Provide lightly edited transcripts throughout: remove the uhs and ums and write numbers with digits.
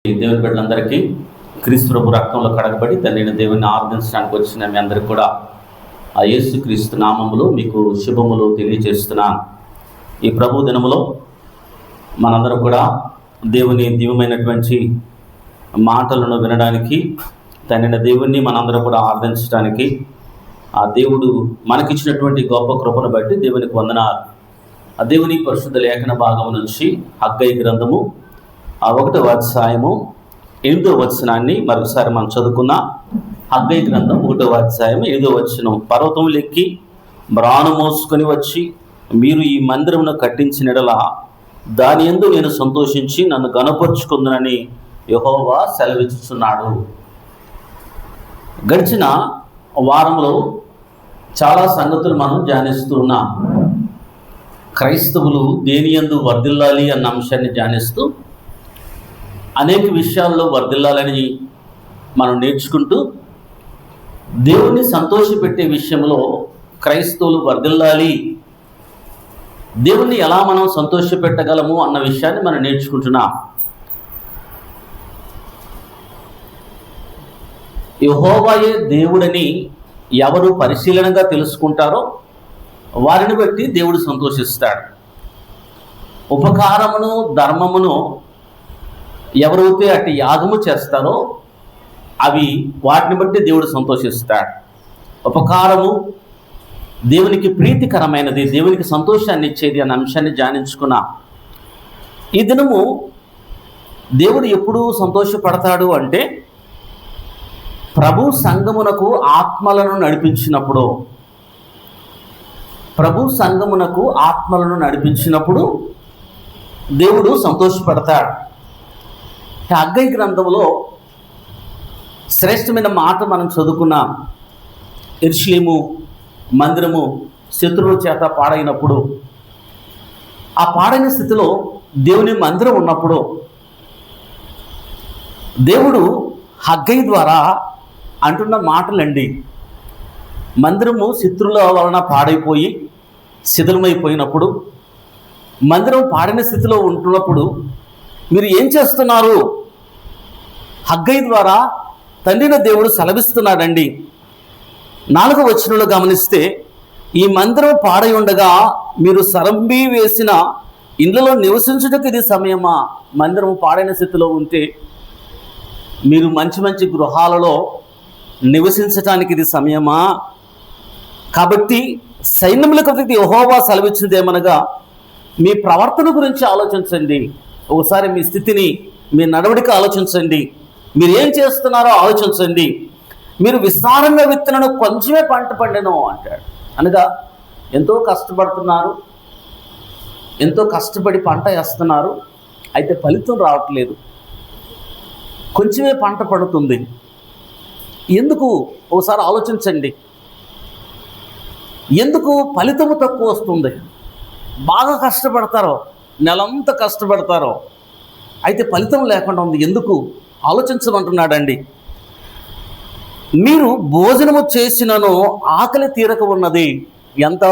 దేవుని బిడ్డలందరికీ క్రీస్తు ప్రభు రక్తంలో కడగబడి తండ్రిని దేవుని ఆరాధించడానికి వచ్చిన మీ అందరికీ కూడా ఆ యేసు క్రీస్తు నామములో మీకు శుభములు తెలియజేస్తున్నాను. ఈ ప్రభు దినములో మనందరం కూడా దేవుని దివ్యమైనటువంటి మాటలను వినడానికి తండ్రిని దేవుణ్ణి మనందరం కూడా ఆరాధించడానికి ఆ దేవుడు మనకిచ్చినటువంటి గొప్ప కృపను బట్టి దేవునికి వందనాలు. ఆ దేవుని పరిశుద్ధ లేఖన భాగం నుంచి హగ్గయి గ్రంథము 1వ అధ్యాయము 8వ వచనాన్ని మరొకసారి మనం చదువుకున్న హగ్గయి గ్రంథం 1వ అధ్యాయం 8వ వచనం. పర్వతం లెక్కి మ్రాను మోసుకొని వచ్చి మీరు ఈ మందిరమును కట్టించినడలా దాని యందు నేను సంతోషించి నన్ను గణపరుచుకుందునని యెహోవా సెలవిస్తున్నాడు. గడిచిన వారంలో చాలా సంగతులు మనం ధ్యానిస్తూ ఉన్నాం. క్రైస్తవులు దేని యందు వర్ధిల్లాలి అన్న అంశాన్ని ధ్యానిస్తూ అనేక విషయాల్లో వర్ధిల్లాలని మనం నేర్చుకుంటూ దేవుణ్ణి సంతోషపెట్టే విషయంలో క్రైస్తవులు వర్ధిల్లాలి, దేవుణ్ణి ఎలా మనం సంతోషపెట్టగలము అన్న విషయాన్ని మనం నేర్చుకుంటున్నాం. యెహోవాయే దేవుడని ఎవరు పరిశీలనగా తెలుసుకుంటారో వారిని బట్టి దేవుడు సంతోషిస్తాడు. ఉపకారమును ధర్మమును ఎవరైతే అట్టి యాగము చేస్తారో అవి వాటిని బట్టి దేవుడు సంతోషిస్తాడు. ఉపకారము దేవునికి ప్రీతికరమైనది, దేవునికి సంతోషాన్ని ఇచ్చేది అన్న అంశాన్ని ధ్యానించుకున్నా. ఈ దినము దేవుడు ఎప్పుడు సంతోషపడతాడు అంటే ప్రభు సంఘమునకు ఆత్మలను నడిపించినప్పుడు, ప్రభు సంఘమునకు ఆత్మలను నడిపించినప్పుడు దేవుడు సంతోషపడతాడు. హగ్గయి గ్రంథంలో శ్రేష్టమైన మాట మనం చదువుకున్నాం. యెరూషలేము మందిరము శత్రువుల చేత పాడైనప్పుడు, ఆ పాడైన స్థితిలో దేవుని మందిరం ఉన్నప్పుడు దేవుడు హగ్గయి ద్వారా అంటున్న మాటలండి. మందిరము శత్రువుల వలన పాడైపోయి శిథిలమైపోయినప్పుడు, మందిరం పాడిన స్థితిలో ఉంటున్నప్పుడు మీరు ఏం చేస్తున్నారు? హగ్గయి ద్వారా తండ్రిన దేవుడు సెలవిస్తున్నాడండి. 4వ వచనంలో గమనిస్తే, ఈ మందిరం పాడై ఉండగా మీరు సరంబి వేసిన ఇండ్లలో నివసించుటకు ఇది సమయమా? మందిరం పాడైన స్థితిలో ఉంటే మీరు మంచి మంచి గృహాలలో నివసించటానికి ఇది సమయమా? కాబట్టి సైన్యములకు యెహోవా సెలవిచ్చినది ఏమనగా మీ ప్రవర్తన గురించి ఆలోచించండి. ఒకసారి మీ స్థితిని, మీ నడవడిక ఆలోచించండి. మీరు ఏం చేస్తున్నారో ఆలోచించండి. మీరు విస్తారంగా విత్తనను కొంచెమే పంట పండెను అంటాడు. అనగా ఎంతో కష్టపడుతున్నారు, ఎంతో కష్టపడి పంట వేస్తున్నారు, అయితే ఫలితం రావట్లేదు, కొంచెమే పంట పడుతుంది. ఎందుకు? ఒకసారి ఆలోచించండి. ఎందుకు ఫలితము తక్కువ వస్తుంది? బాగా కష్టపడతారో, నెలంతా కష్టపడతారో, అయితే ఫలితం లేకుండా ఉంది. ఎందుకు? ఆలోచించమంటున్నాడండి. మీరు భోజనము చేసినను ఆకలి తీరక ఉన్నది. ఎంత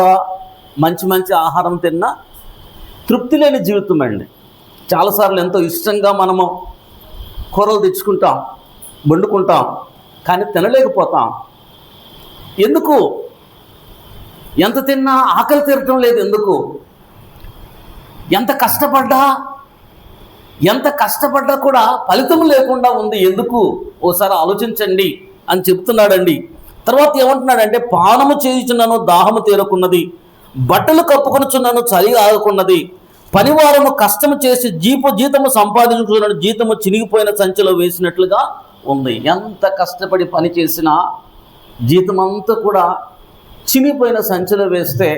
మంచి మంచి ఆహారం తిన్నా తృప్తి లేని జీవితం అండి. చాలాసార్లు ఎంతో ఇష్టంగా మనము కూరలు తెచ్చుకుంటాం, వండుకుంటాం, కానీ తినలేకపోతాం. ఎందుకు? ఎంత తిన్నా ఆకలి తీరటం లేదు. ఎందుకు? ఎంత కష్టపడ్డా కూడా ఫలితం లేకుండా ఉంది. ఎందుకు? ఓసారి ఆలోచించండి అని చెప్తున్నాడండి. తర్వాత ఏమంటున్నాడంటే, పానము చేయుచున్నాను దాహము తీరకున్నది, బట్టలు కప్పుకొనుచున్నాను చలి ఆగకున్నది, పనివారము కష్టము చేసి జీతము సంపాదించుకున్నాడు, జీతము చినిగిపోయిన సంచిలో వేసినట్లుగా ఉంది. ఎంత కష్టపడి పని చేసినా జీతం అంతా కూడా చినిగిపోయిన సంచిలో వేస్తే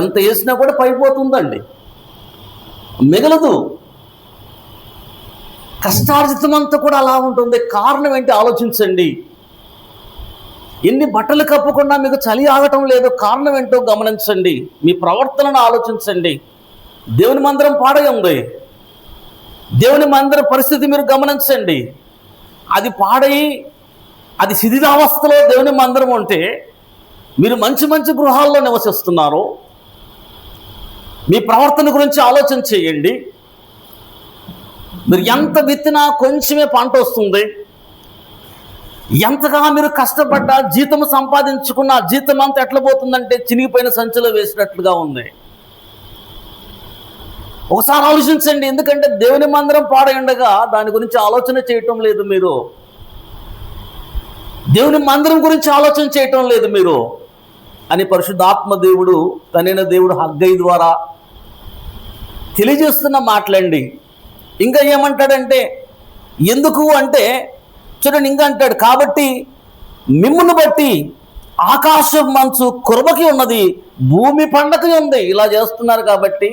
ఎంత వేసినా కూడా పైపోతుందండి, మిగలదు. కష్టార్జితం అంతా కూడా అలా ఉంటుంది. కారణం ఏంటి? ఆలోచించండి. ఎన్ని బట్టలు కప్పుకున్నా మీకు చలి ఆగటం లేదు, కారణం ఏంటో గమనించండి. మీ ప్రవర్తనను ఆలోచించండి. దేవుని మందిరం పాడై ఉంది. దేవుని మందిర పరిస్థితి మీరు గమనించండి. అది పాడై, అది శిథిలావస్థలో దేవుని మందిరం ఉంటే మీరు మంచి మంచి గృహాల్లో నివసిస్తున్నారు. మీ ప్రవర్తన గురించి ఆలోచన చేయండి. మీరు ఎంత విత్తినా కొంచెమే పంట వస్తుంది. ఎంతగా మీరు కష్టపడ్డా జీతం సంపాదించుకున్న జీతం అంతా ఎట్లా పోతుందంటే చినిగిపోయిన సంచిలో వేసినట్లుగా ఉంది. ఒకసారి ఆలోచించండి. ఎందుకంటే దేవుని మందిరం పాడై ఉండగా దాని గురించి ఆలోచన చేయటం లేదు మీరు. దేవుని మందిరం గురించి ఆలోచన చేయటం లేదు మీరు అని పరిశుద్ధాత్మ దేవుడు తనైన దేవుడు హగ్గై ద్వారా తెలియజేస్తున్న మాటలండి. ఇంకా ఏమంటాడంటే, ఎందుకు అంటే చూడండి, ఇంకా అంటాడు, కాబట్టి మిమ్మును బట్టి ఆకాశం మంచు కురబకి ఉన్నది, భూమి పండకి ఉంది. ఇలా చేస్తున్నారు కాబట్టి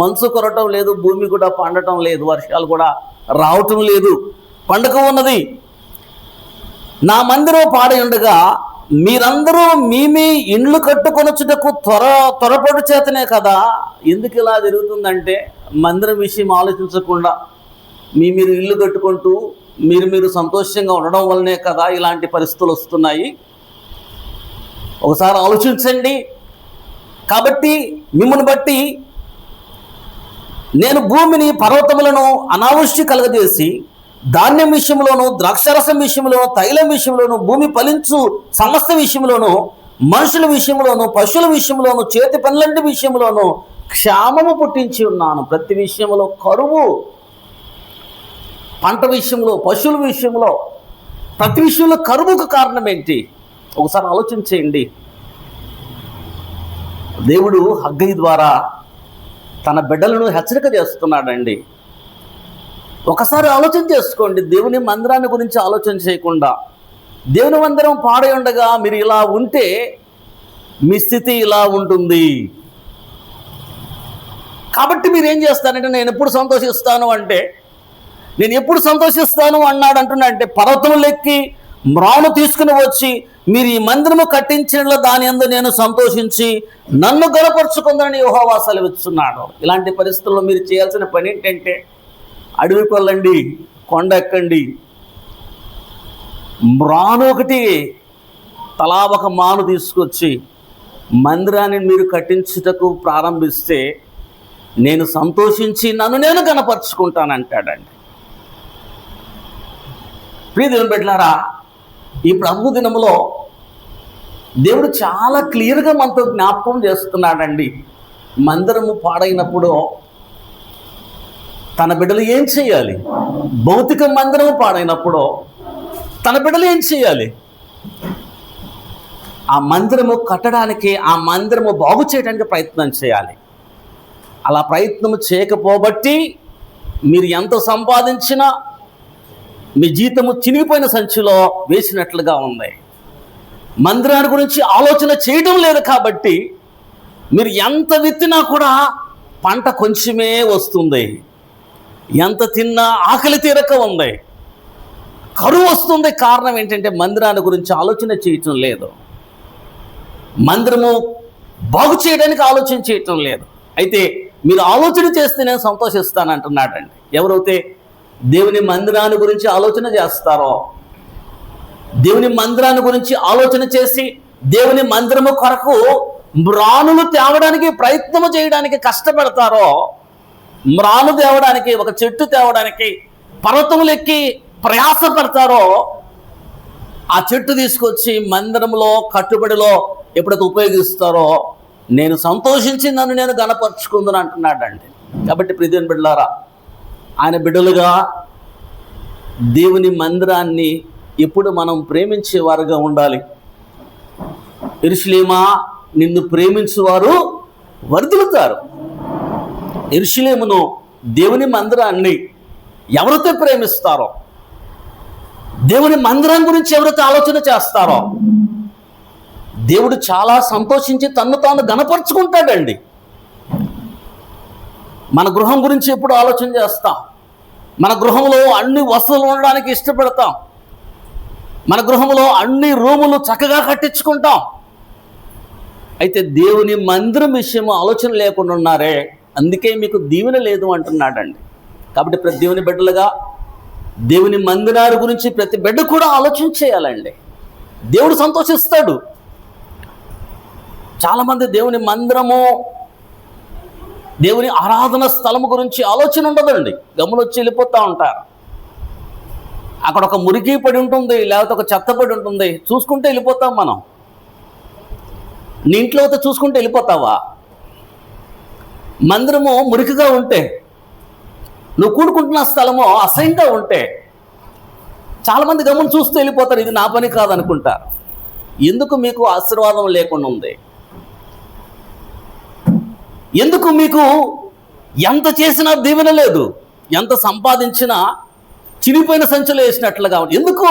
మంచు కురవటం లేదు, భూమి కూడా పండటం లేదు, వర్షాలు కూడా రావటం లేదు, పండగ ఉన్నది. నా మందిరం పాడై ఉండగా మీరందరూ మీ ఇండ్లు కట్టుకొనొచ్చుటకు త్వరపడు చేతనే కదా. ఎందుకు ఇలా జరుగుతుందంటే మందిరం విషయం ఆలోచించకుండా మీరు ఇల్లు కట్టుకుంటూ మీరు సంతోషంగా ఉండడం వల్లనే కదా ఇలాంటి పరిస్థితులు వస్తున్నాయి. ఒకసారి ఆలోచించండి. కాబట్టి మిమ్మల్ని బట్టి నేను భూమిని పర్వతములను అనావృష్టి కలగజేసి ధాన్యం విషయంలోను, ద్రాక్షరసం విషయంలోను, తైలం విషయంలోను, భూమి ఫలించు సమస్త విషయంలోను, మనుషుల విషయంలోను, పశువుల విషయంలోను, చేతి పనులంటి విషయంలోను క్షామము పుట్టించి ఉన్నాను. ప్రతి విషయంలో కరువు, పంట విషయంలో, పశువుల విషయంలో, ప్రతి విషయంలో కరువుకు కారణం ఏంటి? ఒకసారి ఆలోచించేయండి. దేవుడు హగ్గై ద్వారా తన బిడ్డలను హెచ్చరిక చేస్తున్నాడండి. ఒకసారి ఆలోచన చేసుకోండి. దేవుని మందిరాన్ని గురించి ఆలోచన చేయకుండా దేవుని మందిరం పాడై ఉండగా మీరు ఇలా ఉంటే మీ స్థితి ఇలా ఉంటుంది. కాబట్టి మీరు ఏం చేస్తారంటే, నేను ఎప్పుడు సంతోషిస్తాను అంటే, నేను ఎప్పుడు సంతోషిస్తాను అన్నాడు అంటున్నా అంటే, పర్వతములెక్కి మ్రాను తీసుకుని వచ్చి మీరు ఈ మందిరము కట్టించిన దాని యందు నేను సంతోషించి నన్ను గనపరుచుకుందని యెహోవా సెలవిస్తున్నాడు. ఇలాంటి పరిస్థితుల్లో మీరు చేయాల్సిన పని ఏంటంటే, అడవికి వెళ్ళండి, కొండ ఎక్కండి, మ్రాను ఒకటి తలా ఒక మాను తీసుకొచ్చి మందిరాన్ని మీరు కట్టించుటకు ప్రారంభిస్తే నేను సంతోషించి నన్ను నేను గనపరుచుకుంటానంటాడండి. ప్రియ దేవుని బిడ్డలారా, ఈ ప్రభు దినములో దేవుడు చాలా క్లియర్గా మనతో జ్ఞాపకం చేస్తున్నాడండి. మందిరము పాడైనప్పుడు తన బిడ్డలు ఏం చేయాలి? భౌతిక మందిరము పాడైనప్పుడు తన బిడ్డలు ఏం చేయాలి? ఆ మందిరము కట్టడానికి, ఆ మందిరము బాగు చేయడానికి ప్రయత్నం చేయాలి. అలా ప్రయత్నం చేయకపోబట్టి మీరు ఎంత సంపాదించినా మీ జీతము చినిగిపోయిన సంచిలో వేసినట్లుగా ఉంది. మందిరాన్ని గురించి ఆలోచన చేయడం లేదు కాబట్టి మీరు ఎంత విత్తినా కూడా పంట కొంచెమే వస్తుంది. ఎంత తిన్నా ఆకలి తీరక ఉంది, కరువు వస్తుంది. కారణం ఏంటంటే మందిరాన్ని గురించి ఆలోచన చేయటం లేదు, మందిరము బాగు చేయడానికి ఆలోచన చేయటం లేదు. అయితే మీరు ఆలోచన చేస్తే నేను సంతోషిస్తానంటున్నాడండి. ఎవరైతే దేవుని మందిరాన్ని గురించి ఆలోచన చేస్తారో, దేవుని మందిరాన్ని గురించి ఆలోచన చేసి దేవుని మందిరము కొరకు మ్రానులు తేవడానికి ప్రయత్నము చేయడానికి కష్టపడతారో, మ్రాను తేవడానికి, ఒక చెట్టు తేవడానికి పర్వతములెక్కి ప్రయాసపడతారో, ఆ చెట్టు తీసుకొచ్చి మందిరంలో కట్టుబడిలో ఎప్పుడైతే ఉపయోగిస్తారో నేను సంతోషించి నన్ను నేను గనపరుచుకుందని అంటున్నాడండి. కాబట్టి ప్రియ దేవుని బిడ్డలారా, ఆయన బిడ్డలుగా దేవుని మందిరాన్ని ఎప్పుడు మనం ప్రేమించేవారుగా ఉండాలి. యెరూషలేమా, నిన్ను ప్రేమించేవారు వర్ధిల్లుతారు. యెరూషలేమును, దేవుని మందిరాన్ని ఎవరైతే ప్రేమిస్తారో, దేవుని మందిరం గురించి ఎవరైతే ఆలోచన చేస్తారో దేవుడు చాలా సంతోషించి తన్ను తాను గనపరుచుకుంటాడండి. మన గృహం గురించి ఎప్పుడు ఆలోచన చేస్తాం. మన గృహంలో అన్ని వస్తువులు ఉండడానికి ఇష్టపడతాం. మన గృహంలో అన్ని రూములు చక్కగా కట్టించుకుంటాం. అయితే దేవుని మందిరం విషయం ఆలోచన లేకుండా ఉన్నారే, అందుకే మీకు దీవెన లేదు అంటున్నాడండి. కాబట్టి ప్రతి దేవుని బిడ్డలుగా దేవుని మందిరాల గురించి ప్రతి బిడ్డ కూడా ఆలోచన చేయాలండి. దేవుడు సంతోషిస్తాడు. చాలామంది దేవుని మందిరము దేవుని ఆరాధన స్థలము గురించి ఆలోచన ఉండదండి. గమ్మునొచ్చి వెళ్ళిపోతూ ఉంటారు. అక్కడ ఒక మురికి పడి ఉంటుంది, లేకపోతే ఒక చెత్త పడి ఉంటుంది, చూసుకుంటే వెళ్ళిపోతాం మనం. నీ ఇంట్లో అయితే చూసుకుంటే వెళ్ళిపోతావా? మందిరము మురికిగా ఉంటే, నువ్వు కూడుకుంటున్న స్థలము అసహ్యంగా ఉంటే చాలామంది గమనం చూస్తూ వెళ్ళిపోతారు. ఇది నా పని కాదనుకుంటారు. ఎందుకు మీకు ఆశీర్వాదం లేకుండా ఉంది? ఎందుకు మీకు ఎంత చేసినా దీవెన లేదు? ఎంత సంపాదించినా చిరిగిపోయిన సంచులు వేసినట్లుగా ఉంది. ఎందుకు?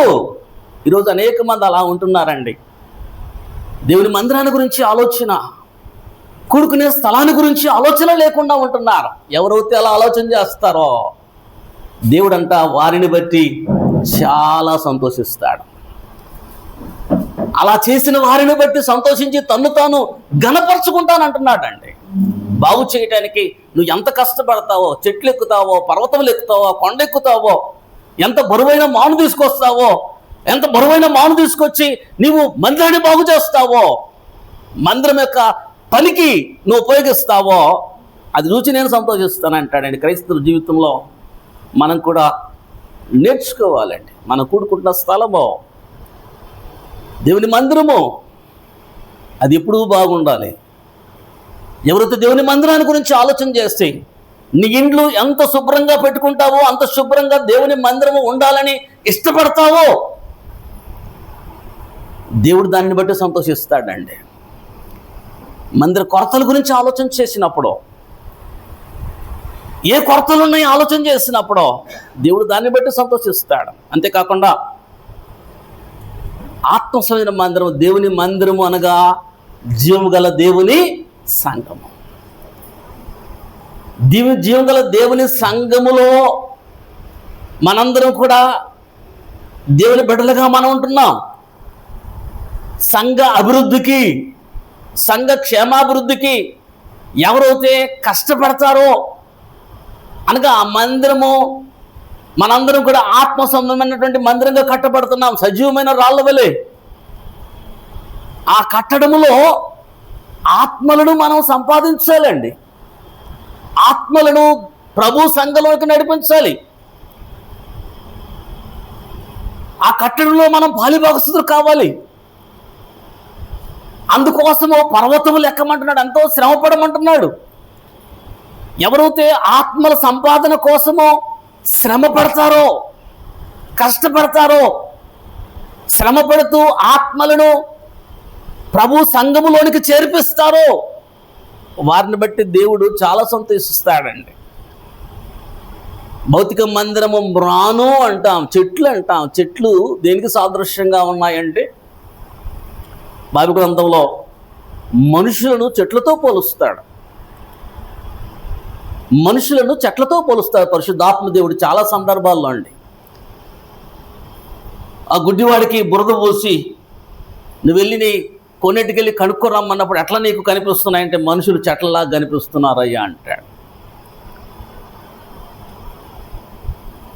ఈరోజు అనేక మంది అలా ఉంటున్నారండి. దేవుని మందిరాన్ని గురించి ఆలోచన, కూడుకునే స్థలాన్ని గురించి ఆలోచన లేకుండా ఉంటున్నారు. ఎవరైతే అలా ఆలోచన చేస్తారో దేవుడంట వారిని బట్టి చాలా సంతోషిస్తాడు. అలా చేసిన వారిని బట్టి సంతోషించి తన్ను తాను ఘనపరుచుకుంటానంటున్నాడండి. బాగు చేయటానికి నువ్వు ఎంత కష్టపడతావో, చెట్లు ఎక్కుతావో, పర్వతములు ఎక్కుతావో, కొండ ఎక్కుతావో, ఎంత బరువైన మాను తీసుకొస్తావో, ఎంత బరువైన మాను తీసుకొచ్చి నీవు మందిరాన్ని బాగు చేస్తావో, మందిరం యొక్క పనికి నువ్వు ఉపయోగిస్తావో, అది చూసి నేను సంతోషిస్తాను అంటాడండి. క్రైస్తవ జీవితంలో మనం కూడా నేర్చుకోవాలండి. మనం కూడుకుంటున్న స్థలము, దేవుని మందిరము, అది ఎప్పుడూ బాగుండాలి. ఎవరైతే దేవుని మందిరాన్ని గురించి ఆలోచన చేస్తే నీ ఇండ్లు ఎంత శుభ్రంగా పెట్టుకుంటావో, అంత శుభ్రంగా దేవుని మందిరము ఉండాలని ఇష్టపడతావో దేవుడు దాన్ని బట్టి సంతోషిస్తాడండి. మందిర కొరతల గురించి ఆలోచన చేసినప్పుడు, ఏ కొరతలు ఉన్నాయి ఆలోచన చేసినప్పుడు దేవుడు దాన్ని బట్టి సంతోషిస్తాడు. అంతేకాకుండా ఆత్మస్వమైన మందిరము, దేవుని మందిరము అనగా జీవము గల దేవుని సంఘము. జీవం గల దేవుని సంఘములో మనందరం కూడా దేవుని బిడ్డలుగా మనం ఉంటున్నాం. సంఘ అభివృద్ధికి, సంఘ క్షేమాభివృద్ధికి ఎవరైతే కష్టపడతారో అనగా ఆ మందిరము, మనందరం కూడా ఆత్మ సంబంధమైనటువంటి మందిరంగా కట్టబడుతున్నాం, సజీవమైన రాళ్ళ వలె. ఆ కట్టడములో ఆత్మలను మనం సంపాదించాలండి. ఆత్మలను ప్రభు సంఘంలోకి నడిపించాలి. ఆ కట్టడంలో మనం పాలిభాగస్తులు కావాలి. అందుకోసము పర్వతములు ఎక్కమంటున్నాడు, ఎంతో శ్రమపడమంటున్నాడు. ఎవరైతే ఆత్మల సంపాదన కోసమో శ్రమ పడతారో, కష్టపడతారో, శ్రమ పడుతూ ఆత్మలను ప్రభు సంఘములోనికి చేర్పిస్తారో వారిని బట్టి దేవుడు చాలా సంతోషిస్తాడండి. భౌతిక మందిరము మ్రాను అంటాం, చెట్లు అంటాం. చెట్లు దేనికి సాదృశ్యంగా ఉన్నాయంటే బైబిల్ గ్రంథంలో మనుషులను చెట్లతో పోలుస్తాడు. మనుషులను చెట్లతో పోలుస్తాడు పరిశుద్ధాత్మ దేవుడు చాలా సందర్భాల్లో అండి. ఆ గుడ్డివాడికి బురద పోసి నువ్వు వెళ్ళి నీ కొన్నిటికెళ్ళి కనుక్కోరమ్మన్నప్పుడు ఎట్లా నీకు కనిపిస్తున్నాయంటే మనుషులు చెట్లలా కనిపిస్తున్నారయ్యా అంటాడు.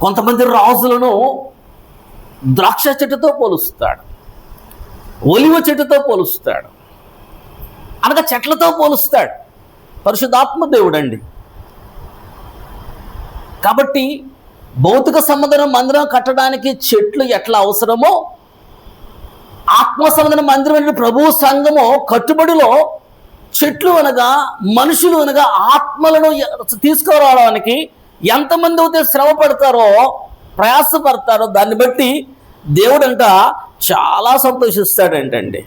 కొంతమంది రాజులను ద్రాక్ష చెట్టుతో పోలుస్తాడు, ఒలివ చెట్టుతో పోలుస్తాడు, అనగా చెట్లతో పోలుస్తాడు పరిశుద్ధాత్మ దేవుడు అండి. కాబట్టి భౌతిక సంబంధం మందిరం కట్టడానికి చెట్లు ఎట్లా అవసరమో, ఆత్మ సంబంధం మందిరం ప్రభు సంఘము కట్టుబడిలో చెట్లు అనగా మనుషులు అనగా ఆత్మలను తీసుకురావడానికి ఎంతమంది అయితే శ్రమ పడతారో, ప్రయాసపడతారో దాన్ని బట్టి దేవుడంట చాలా సంతోషిస్తాడంటండి.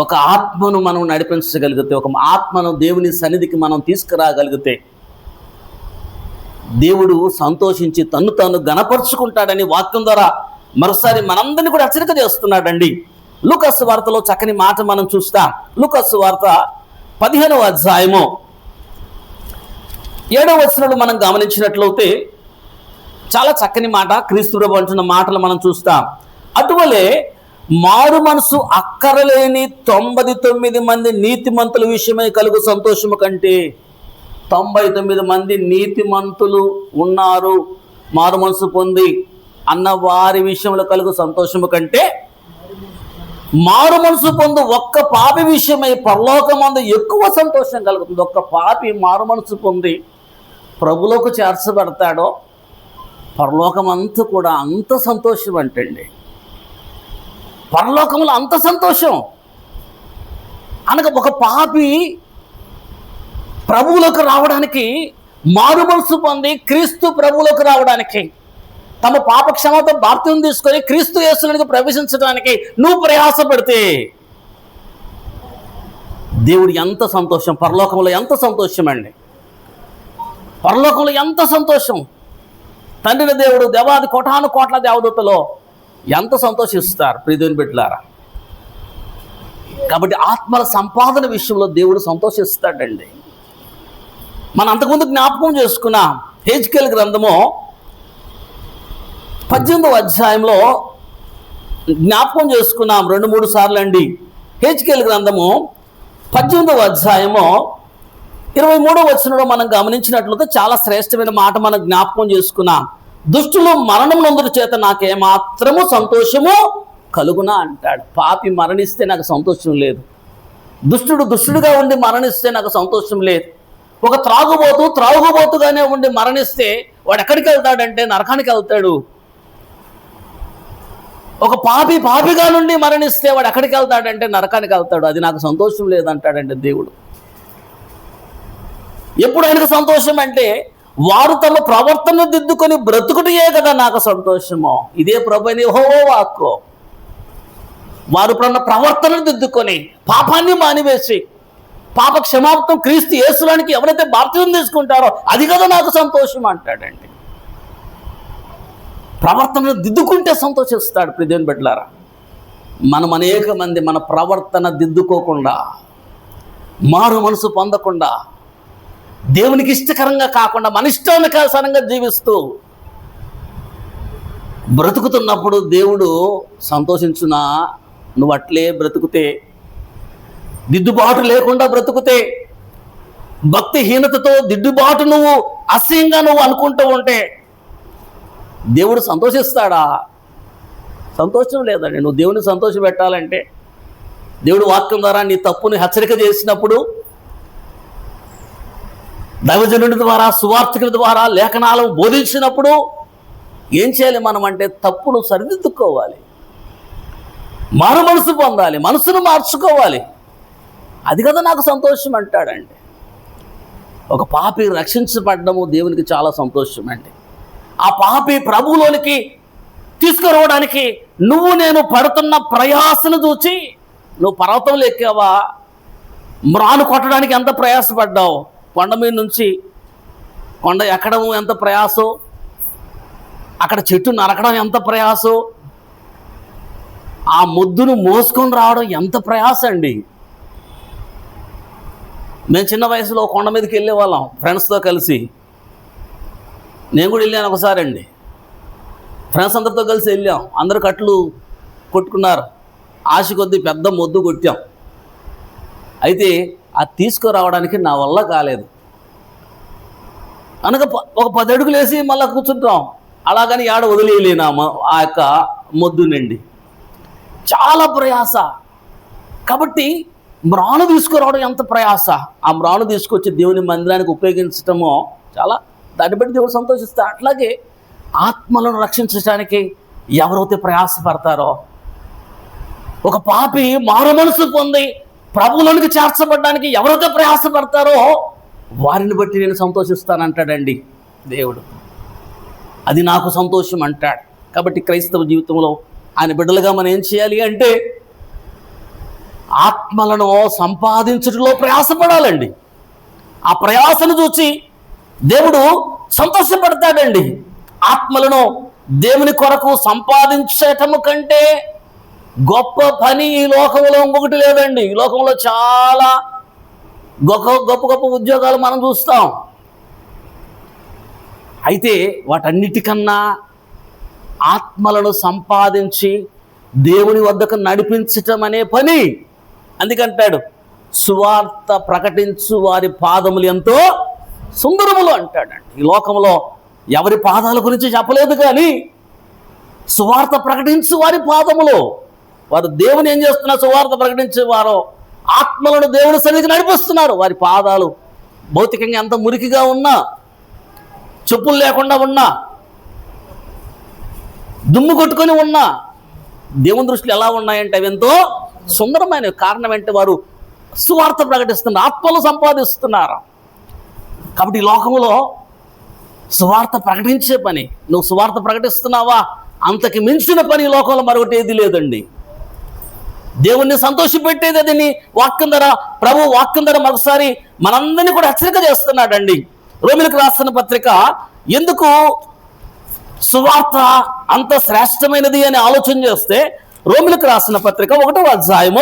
ఒక ఆత్మను మనం నడిపించగలిగితే, ఒక ఆత్మను దేవుని సన్నిధికి మనం తీసుకురాగలిగితే దేవుడు సంతోషించి తన్ను తాను గణపరుచుకుంటాడని వాక్యం ద్వారా మరోసారి మనందరినీ కూడా హెచ్చరిక చేస్తున్నాడండి. లూకాసు వార్తలో చక్కని మాట మనం చూస్తాం. లూకాసు వార్త 15వ అధ్యాయము 7వ వచనంలో మనం గమనించినట్లయితే చాలా చక్కని మాట, క్రీస్తు ప్రభు అంటున్న మాటలు మనం చూస్తాం. అటువలే మారు మనసు అక్కరలేని 99 మంది నీతిమంతుల విషయమై కలుగు సంతోషము కంటే 99 మంది నీతిమంతులు ఉన్నారు మారు మనసు పొంది అన్న వారి విషయంలో కలుగు సంతోషము కంటే మారు మనసు పొందు ఒక్క పాపి విషయమై పరలోకమందు ఎక్కువ సంతోషం కలుగుతుంది. ఒక్క పాపి మారు మనసు పొంది ప్రభులోకి చేర్చబడతాడో పరలోకమంతా కూడా అంత సంతోషం అంటండి. పరలోకంలో అంత సంతోషం అనగా ఒక పాపి ప్రభువులోకి రావడానికి, మారు మనసు పొంది క్రీస్తు ప్రభువులోకి రావడానికి, తమ పాప క్షమతో బాప్తిసం తీసుకొని క్రీస్తు యేసులోనికి ప్రవేశించడానికి నువ్వు ప్రయాసపడితే దేవుడు ఎంత సంతోషం, పరలోకంలో ఎంత సంతోషం అండి. పరలోకంలో ఎంత సంతోషం. తండ్రిని దేవుడు దేవాది కోటాను కోట్ల దేవదూతలో ఎంత సంతోషిస్తారు ప్రియదేవుని బిడ్డలారా. కాబట్టి ఆత్మల సంపాదన విషయంలో దేవుడు సంతోషిస్తాడండి. మనం అంతకుముందు జ్ఞాపకం చేసుకున్నాం. హెజ్కేలు గ్రంథము 18వ అధ్యాయంలో జ్ఞాపకం చేసుకున్నాం 2-3 సార్లు అండి. హెజ్కేలు గ్రంథము 18వ అధ్యాయము 23వ వచనంలో మనం గమనించినట్లయితే చాలా శ్రేష్టమైన మాట మనం జ్ఞాపకం చేసుకున్నాం. దుష్టులు మరణం నందుల చేత నాకేమాత్రము సంతోషము కలుగునా అంటాడు. పాపి మరణిస్తే నాకు సంతోషం లేదు. దుష్టుడుగా ఉండి మరణిస్తే నాకు సంతోషం లేదు. ఒక త్రాగుబోతుగానే ఉండి మరణిస్తే వాడు ఎక్కడికి వెళ్తాడంటే నరకానికి వెళ్తాడు. ఒక పాపిగా నుండి మరణిస్తే వాడు ఎక్కడికి వెళ్తాడంటే నరకానికి వెళ్తాడు. అది నాకు సంతోషం లేదంటాడంటే దేవుడు. ఎప్పుడు ఆయనకు సంతోషం అంటే వారు తమ ప్రవర్తన దిద్దుకొని బ్రతుకుటయే కదా నాకు సంతోషమో. ఇదే ప్రభుని యెహోవా వాక్కు. వారు ప్రవర్తనను దిద్దుకొని పాపాన్ని మానివేసి పాప క్షమాపణ క్రీస్తు యేసులోనికి ఎవరైతే బాప్తిసం తీసుకుంటారో అది కదా నాకు సంతోషం అంటాడండి. ప్రవర్తనను దిద్దుకుంటే సంతోషిస్తాడు ప్రియదేవుని బిడ్డలారా. మనం అనేక మంది మన ప్రవర్తన దిద్దుకోకుండా, మారు మనసు పొందకుండా, దేవునికి ఇష్టకరంగా కాకుండా మన ఇష్టానుసారంగా జీవిస్తూ బ్రతుకుతున్నప్పుడు దేవుడు సంతోషించునా? నువ్వు అట్లే బ్రతుకుతే, దిద్దుబాటు లేకుండా బ్రతుకుతే, భక్తిహీనతతో దిద్దుబాటు నువ్వు అసహ్యంగా నువ్వు అనుకుంటూ ఉంటే దేవుడు సంతోషిస్తాడా? సంతోషం లేదండి. నువ్వు దేవుని సంతోషం పెట్టాలంటే దేవుడు వాక్యం ద్వారా నీ తప్పుని హెచ్చరిక చేసినప్పుడు, దైవజనుడి ద్వారా, సువార్తికుల ద్వారా లేఖనాలను బోధించినప్పుడు ఏం చేయాలి మనం అంటే తప్పును సరిదిద్దుకోవాలి, మారు మనసు పొందాలి, మనసును మార్చుకోవాలి. అది కదా నాకు సంతోషం అంటాడండి. ఒక పాపి రక్షించబడ్డము దేవునికి చాలా సంతోషం అండి. ఆ పాపి ప్రభువులోనికి తీసుకురావడానికి నువ్వు నేను పడుతున్న ప్రయాసను చూచి, నువ్వు పర్వతంలో ఎక్కావా, మ్రాను కొట్టడానికి ఎంత ప్రయాసపడ్డావు, కొండ మీద నుంచి కొండ ఎక్కడం ఎంత ప్రయాసం, అక్కడ చెట్టు నరకడం ఎంత ప్రయాసం, ఆ ముద్దును మోసుకొని రావడం ఎంత ప్రయాస అండి. మేము చిన్న వయసులో కొండ మీదకి వెళ్ళేవాళ్ళం ఫ్రెండ్స్తో కలిసి. నేను కూడా వెళ్ళాను ఒకసారి అండి. ఫ్రెండ్స్ అందరితో కలిసి వెళ్ళాం. అందరు కట్లు కొట్టుకున్నారు. ఆశ కొద్దీ పెద్ద మొద్దు కొట్టాం. అయితే అది తీసుకురావడానికి నా వల్ల కాలేదు. అనగా ఒక 10 అడుగులు వేసి మళ్ళీ కూర్చుంటాం. అలాగని ఆడ వదిలేయలేనామా ఆ యొక్క మొద్దునండి. చాలా ప్రయాస. కాబట్టి మ్రాను తీసుకురావడం ఎంత ప్రయాస. ఆ మ్రాను తీసుకొచ్చి దేవుని మందిరానికి ఉపయోగించటమో చాలా, దాన్ని బట్టి దేవుడు సంతోషిస్తాడు. అట్లాగే ఆత్మలను రక్షించడానికి ఎవరైతే ప్రయాసపడతారో, ఒక పాపి మారు మనసు పొంది ప్రభువులోనికి చేర్చబడడానికి ఎవరైతే ప్రయాసపడతారో వారిని బట్టి నేను సంతోషిస్తానంటాడండి దేవుడు. అది నాకు సంతోషం అంటాడు. కాబట్టి క్రైస్తవ జీవితంలో ఆయన బిడ్డలుగా మనం ఏం చేయాలి అంటే ఆత్మలను సంపాదించడంలో ప్రయాసపడాలండి. ఆ ప్రయాసను చూసి దేవుడు సంతోషపడతాడండి. ఆత్మలను దేవుని కొరకు సంపాదించటము కంటే గొప్ప పని ఈ లోకంలో ఇంకొకటి లేదండి. ఈ లోకంలో చాలా గొప్ప ఉద్యోగాలు మనం చూస్తాం. అయితే వాటన్నిటికన్నా ఆత్మలను సంపాదించి దేవుని వద్దకు నడిపించటం అనే పని. అందుకంటాడు సువార్త ప్రకటించు వారి పాదములు ఎంతో సుందరములు అంటాడండి. ఈ లోకంలో ఎవరి పాదాల గురించి చెప్పలేదు, కానీ సువార్త ప్రకటించు వారి పాదములు వారు దేవుని ఏం చేస్తున్నారు? సువార్త ప్రకటించేవారు ఆత్మలను దేవుని సన్నిధికి నడిపిస్తున్నారు. వారి పాదాలు భౌతికంగా ఎంత మురికిగా ఉన్నా, చెప్పులు లేకుండా ఉన్నా, దుమ్ము కొట్టుకొని ఉన్నా, దేవుని దృష్టిలో ఎలా ఉన్నాయంటే అవి ఎంతో సుందరమైన కారణం అంటే వారు సువార్త ప్రకటిస్తున్నారు, ఆత్మలు సంపాదిస్తున్నారు. కాబట్టి ఈ లోకంలో సువార్త ప్రకటించే పని, నువ్వు సువార్త ప్రకటిస్తున్నావా, అంతకి మించిన పని ఈ లోకంలో మరొకటి ఏది లేదండి. దేవుణ్ణి సంతోషపెట్టేది అది నీ వాక్యం ద్వారా, ప్రభు వాక్యం ద్వారా మరోసారి మనందరినీ కూడా హెచ్చరిక చేస్తున్నాడండి. రోమిలకు రాసిన పత్రిక ఎందుకు సువార్త అంత శ్రేష్టమైనది అని ఆలోచన చేస్తే, రోమిలకు రాసిన పత్రిక 1వ అధ్యాయం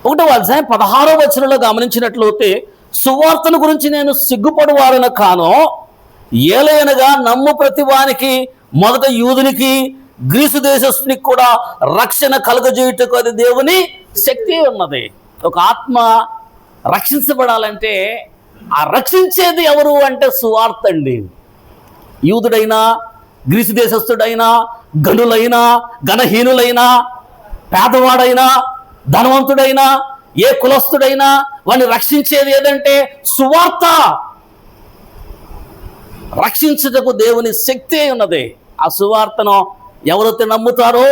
16వ వచనంలో గమనించినట్లయితే, సువార్తను గురించి నేను సిగ్గుపడువారన కాను, ఏలయనగా నమ్ము ప్రతి వానికి, మొదట యూదునికి గ్రీసు దేశస్తునికి కూడా రక్షణ కలుగజేయుటకు అది దేవుని శక్తి ఉన్నది. ఒక ఆత్మ రక్షించబడాలంటే ఆ రక్షించేది ఎవరు అంటే సువార్త అండి. యూదుడైనా, గ్రీసు దేశస్థుడైనా, గనులైనా, గణహీనులైనా, పేదవాడైనా, ధనవంతుడైనా, ఏ కులస్థుడైనా వాడిని రక్షించేది ఏదంటే సువార్త. రక్షించుటకు దేవుని శక్తి ఉన్నది. ఆ సువార్తను ఎవరైతే నమ్ముతారో,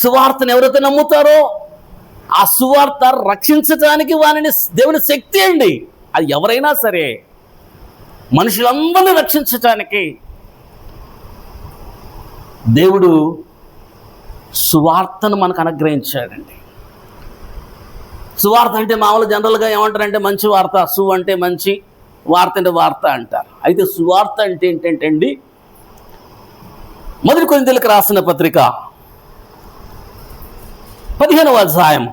సువార్తను ఎవరైతే నమ్ముతారో ఆ సువార్త రక్షించటానికి వారిని దేవుని శక్తి అండి. అది ఎవరైనా సరే మనుషులందరినీ రక్షించటానికి దేవుడు సువార్తను మనకు అనుగ్రహించాడండి. సువార్త అంటే మామూలు జనరల్గా ఏమంటారంటే మంచి వార్త, సు అంటే మంచి, వార్త అంటే వార్త అంటారు. అయితే సువార్త అంటే ఏంటంటే అండి, 1 కొరింథీయులకు రాసిన పత్రిక 15వ అధ్యాయం,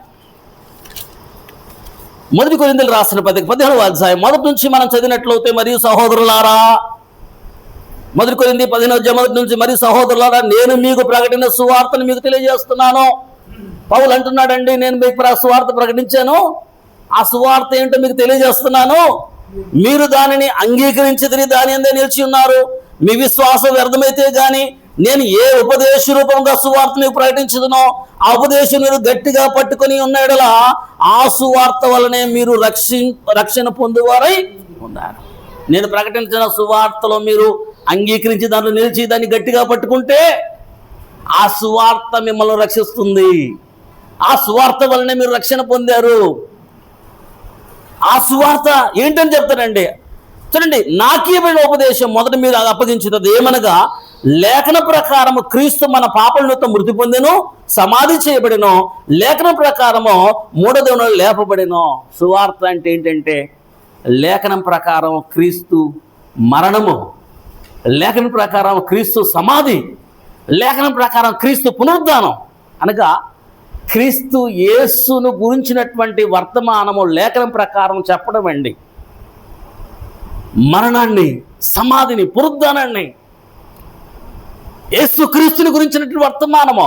1 కొరింథీయులకు రాసిన పత్రిక 15వ అధ్యాయం మొదటి నుంచి మనం చదివినట్లయితే, మరియు సహోదరులారా, 1 కొరింథీ 15వ అధ్యాయం మొదటి నుంచి, మరియు సహోదరులారా, నేను మీకు ప్రకటించిన సువార్తను మీకు తెలియజేస్తున్నాను. పౌలు అంటున్నాడండి, నేను మీకు సువార్త ప్రకటించాను, ఆ సువార్త ఏంటో మీకు తెలియజేస్తున్నాను. మీరు దానిని అంగీకరించిదిరి, దాని అందే నిలిచి ఉన్నారు. మీ విశ్వాసం వ్యర్థమైతే గాని నేను ఏ ఉపదేశ రూపంగా సువార్త మీకు ప్రకటించదునో ఆ ఉపదేశం మీరు గట్టిగా పట్టుకొని ఉన్నాడలా ఆ సువార్త వలనే మీరు రక్షణ పొందువారై ఉన్నారు. నేను ప్రకటించిన సువార్తలో మీరు అంగీకరించి దాంట్లో నిలిచి దాన్ని గట్టిగా పట్టుకుంటే ఆ సువార్త మిమ్మల్ని రక్షిస్తుంది. ఆ సువార్త వలనే మీరు రక్షణ పొందారు. ఆ సువార్త ఏంటని చెప్తారండి. చూడండి, నాకీయబడిన ఉపదేశం మొదట మీరు అప్పగించుతుంది ఏమనగా, లేఖన ప్రకారము క్రీస్తు మన పాపల నిమిత్తం మృతి పొందెను, సమాధి చేయబడిను, లేఖన ప్రకారము మూడవ దినమున లేపబడిను. సువార్త అంటే ఏంటంటే, లేఖనం ప్రకారం క్రీస్తు మరణము, లేఖనం ప్రకారం క్రీస్తు సమాధి, లేఖనం ప్రకారం క్రీస్తు పునరుద్ధానం. అనగా క్రీస్తు యేసును గురించినటువంటి వర్తమానము లేఖనం ప్రకారం చెప్పడం అండి. మరణాన్ని, సమాధిని, పునరుద్ధానాన్ని, యేసు క్రీస్తుని గురించినటువంటి వర్తమానము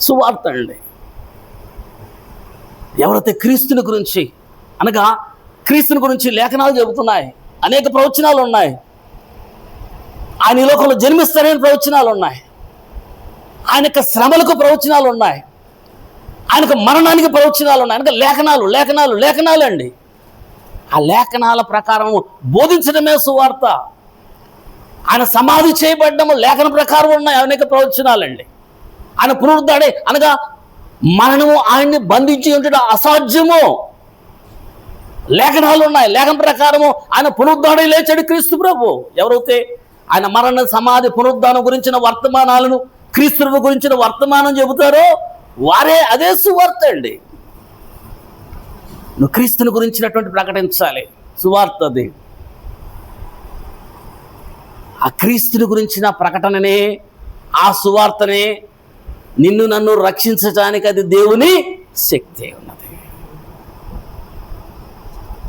సువార్త అండి. ఎవరైతే క్రీస్తుని గురించి, అనగా క్రీస్తుని గురించి లేఖనాలు చెబుతున్నాయి, అనేక ప్రవచనాలు ఉన్నాయి. ఆయన ఈ లోకంలో జన్మిస్తారని ప్రవచనాలు ఉన్నాయి, ఆయన యొక్క శ్రమలకు ప్రవచనాలు ఉన్నాయి, ఆయనకు మరణానికి ప్రవచనాలు ఉన్నాయి. ఆయనకు లేఖనాలు లేఖనాలు లేఖనాలు అండి. ఆ లేఖనాల ప్రకారం బోధించడమే సువార్త. ఆయన సమాధి చేయబడ్డము లేఖన ప్రకారం ఉన్నాయి అనేక ప్రవచనాలండి. ఆయన పునరుద్ధాడే, అనగా మరణము ఆయన్ని బంధించి ఉండడం అసాధ్యము. లేఖనాలు ఉన్నాయి, లేఖన ప్రకారము ఆయన పునరుద్ధాడే లేచాడు క్రీస్తు ప్రభు. ఎవరైతే ఆయన మరణ, సమాధి, పునరుద్ధానం గురించిన వర్తమానాలను, క్రీస్తు గురించిన వర్తమానం చెబుతారో వారే అదే సువార్త అండి. నువ్వు క్రీస్తుని గురించినటువంటి ప్రకటించాలి, సువార్త అది. ఆ క్రీస్తుని గురించిన ప్రకటననే, ఆ సువార్తనే నిన్ను నన్ను రక్షించడానికి అది దేవుని శక్తి ఉన్నది.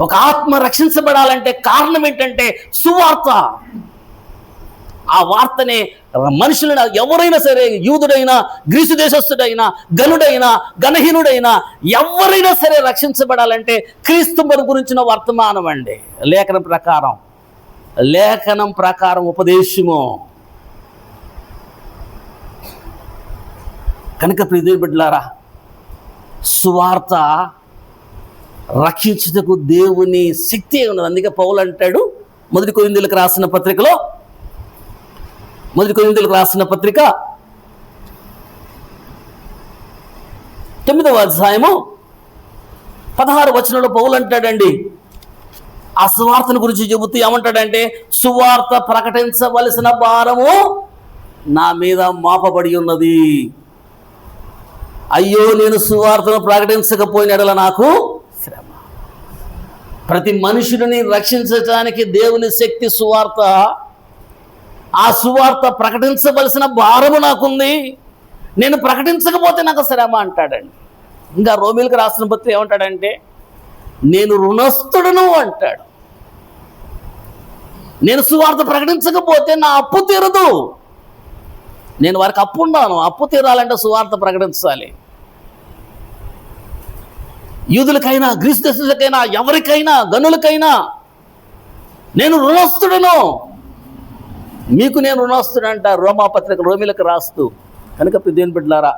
ఒక ఆత్మ రక్షించబడాలంటే కారణం ఏంటంటే సువార్త. ఆ వార్తనే మనుషులను, ఎవరైనా సరే, యూదుడైనా, గ్రీసు దేశస్థుడైనా, గనుడైనా, గణహీనుడైనా, ఎవరైనా సరే రక్షించబడాలంటే క్రీస్తు గురించిన వర్తమానం అండి. లేఖనం ప్రకారం ఉపదేశము. కనుక ప్రియ బిడ్డలారా, సువార్త రక్షించుటకు దేవుని శక్తి ఉన్నది. అందుకే పౌలు అంటాడు మొదటి కొరింథీయులకు రాసిన పత్రిక 9వ అధ్యాయము 16వ వచనంలో పౌలు అంటాడండి, ఆ సువార్తను గురించి చెబుతూ ఏమంటాడంటే, సువార్త ప్రకటించవలసిన భారము నా మీద మోపబడి ఉన్నది. అయ్యో, నేను సువార్తను ప్రకటించకపోయిన ఎడల నాకు శ్రమ. ప్రతి మనుషుడిని రక్షించడానికి దేవుని శక్తి సువార్త. ఆ సువార్త ప్రకటించవలసిన భారము నాకుంది, నేను ప్రకటించకపోతే నాకు శ్రమ అంటాడండి. ఇంకా రోమీయులకు రాసిన పత్రిక ఏమంటాడంటే, నేను రుణస్థుడను అంటాడు. నేను సువార్త ప్రకటించకపోతే నా అప్పు తీరదు. నేను వారికి అప్పు ఉన్నాను, అప్పు తీరాలంటే సువార్త ప్రకటించాలి. యూదులకైనా గ్రీసు దేశులకైనా ఎవరికైనా గనులకైనా నేను రుణస్థుడను, మీకు నేను రుణస్థుడు అంటారు రోమాపత్రిక రోమీలకు రాస్తూ. కనుక దేవుని బిడ్డలారా,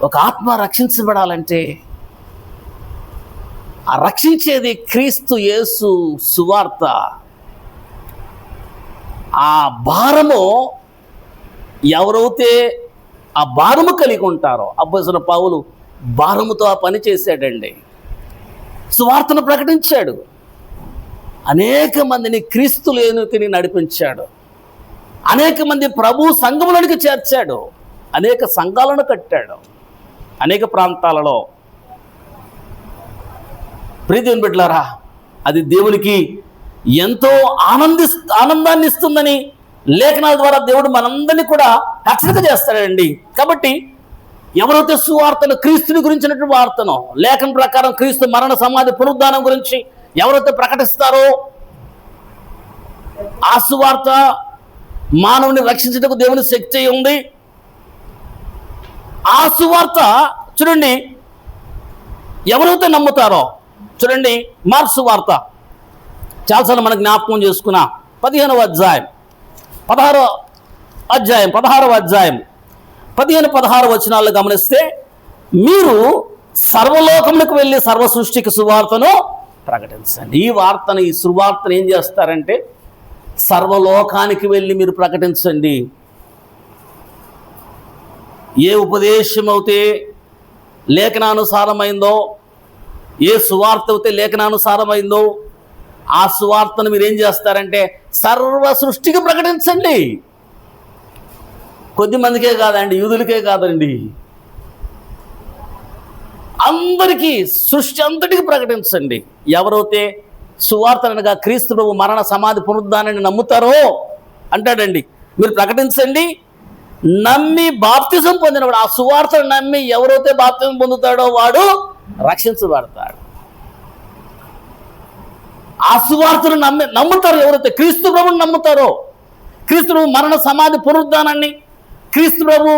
ఒక ఆత్మ రక్షించబడాలంటే ఆ రక్షించేది క్రీస్తు యేసు సువార్త. ఆ భారము ఎవరైతే ఆ భారము కలిగి ఉంటారో, అప్పొస్తలుడైన పౌలు భారముతో ఆ పని చేశాడండి. సువార్తను ప్రకటించాడు, అనేక మందిని క్రీస్తులోనికి నడిపించాడు, అనేక మంది ప్రభు సంఘములోనికి చేర్చాడు, అనేక సంఘాలను కట్టాడు అనేక ప్రాంతాలలో. ప్రియదేవుని బిడ్డలారా, అది దేవునికి ఎంతో ఆనందాన్ని ఇస్తుందని లేఖనాల ద్వారా దేవుడు మనందరినీ కూడా హెచ్చరిక చేస్తాడండి. కాబట్టి ఎవరైతే సువార్తను, క్రీస్తుని గురించినటువంటి వార్తను, లేఖన ప్రకారం క్రీస్తు మరణ సమాధి పునరుద్ధానం గురించి ఎవరైతే ప్రకటిస్తారో, ఆ సువార్త మానవుని రక్షించడానికి దేవుని శక్తి ఉంది. ఆ సువార్త చూడండి, ఎవరైతే నమ్ముతారో, చూడండి మార్క్స్ వార్త చాలాసార్లు మనకు జ్ఞాపకం చేసుకున్న 15వ అధ్యాయం 15-16 వచనాల్లో గమనిస్తే, మీరు సర్వలోకములకు వెళ్ళి సర్వ సృష్టికి సువార్తను ప్రకటించండి. ఈ సువార్తను ఏం చేస్తారంటే, సర్వలోకానికి వెళ్ళి మీరు ప్రకటించండి. ఏ ఉపదేశం అయితే లేఖనానుసారమైందో, ఏ సువార్త అయితే లేఖనానుసారమైందో, ఆ సువార్తను మీరు ఏం చేస్తారంటే సర్వ సృష్టికి ప్రకటించండి. కొద్దిమందికే కాదండి, యూదులకే కాదండి, అందరికీ, సృష్టి అంతటికి ప్రకటించండి. ఎవరైతే సువార్త అనగా క్రీస్తు ప్రభు మరణ సమాధి పునరుద్ధానాన్ని నమ్ముతారో అంటాడండి, మీరు ప్రకటించండి. నమ్మి బాప్తిజం పొందినవాడు, ఆ సువార్తను నమ్మి ఎవరైతే బాప్తిజం పొందుతాడో వాడు రక్షించబడతాడు. ఆ సువార్తను నమ్ముతారు ఎవరైతే క్రీస్తు ప్రభుని నమ్ముతారో, క్రీస్తు ప్రభు మరణ సమాధి పునరుద్ధానాన్ని, క్రీస్తు ప్రభు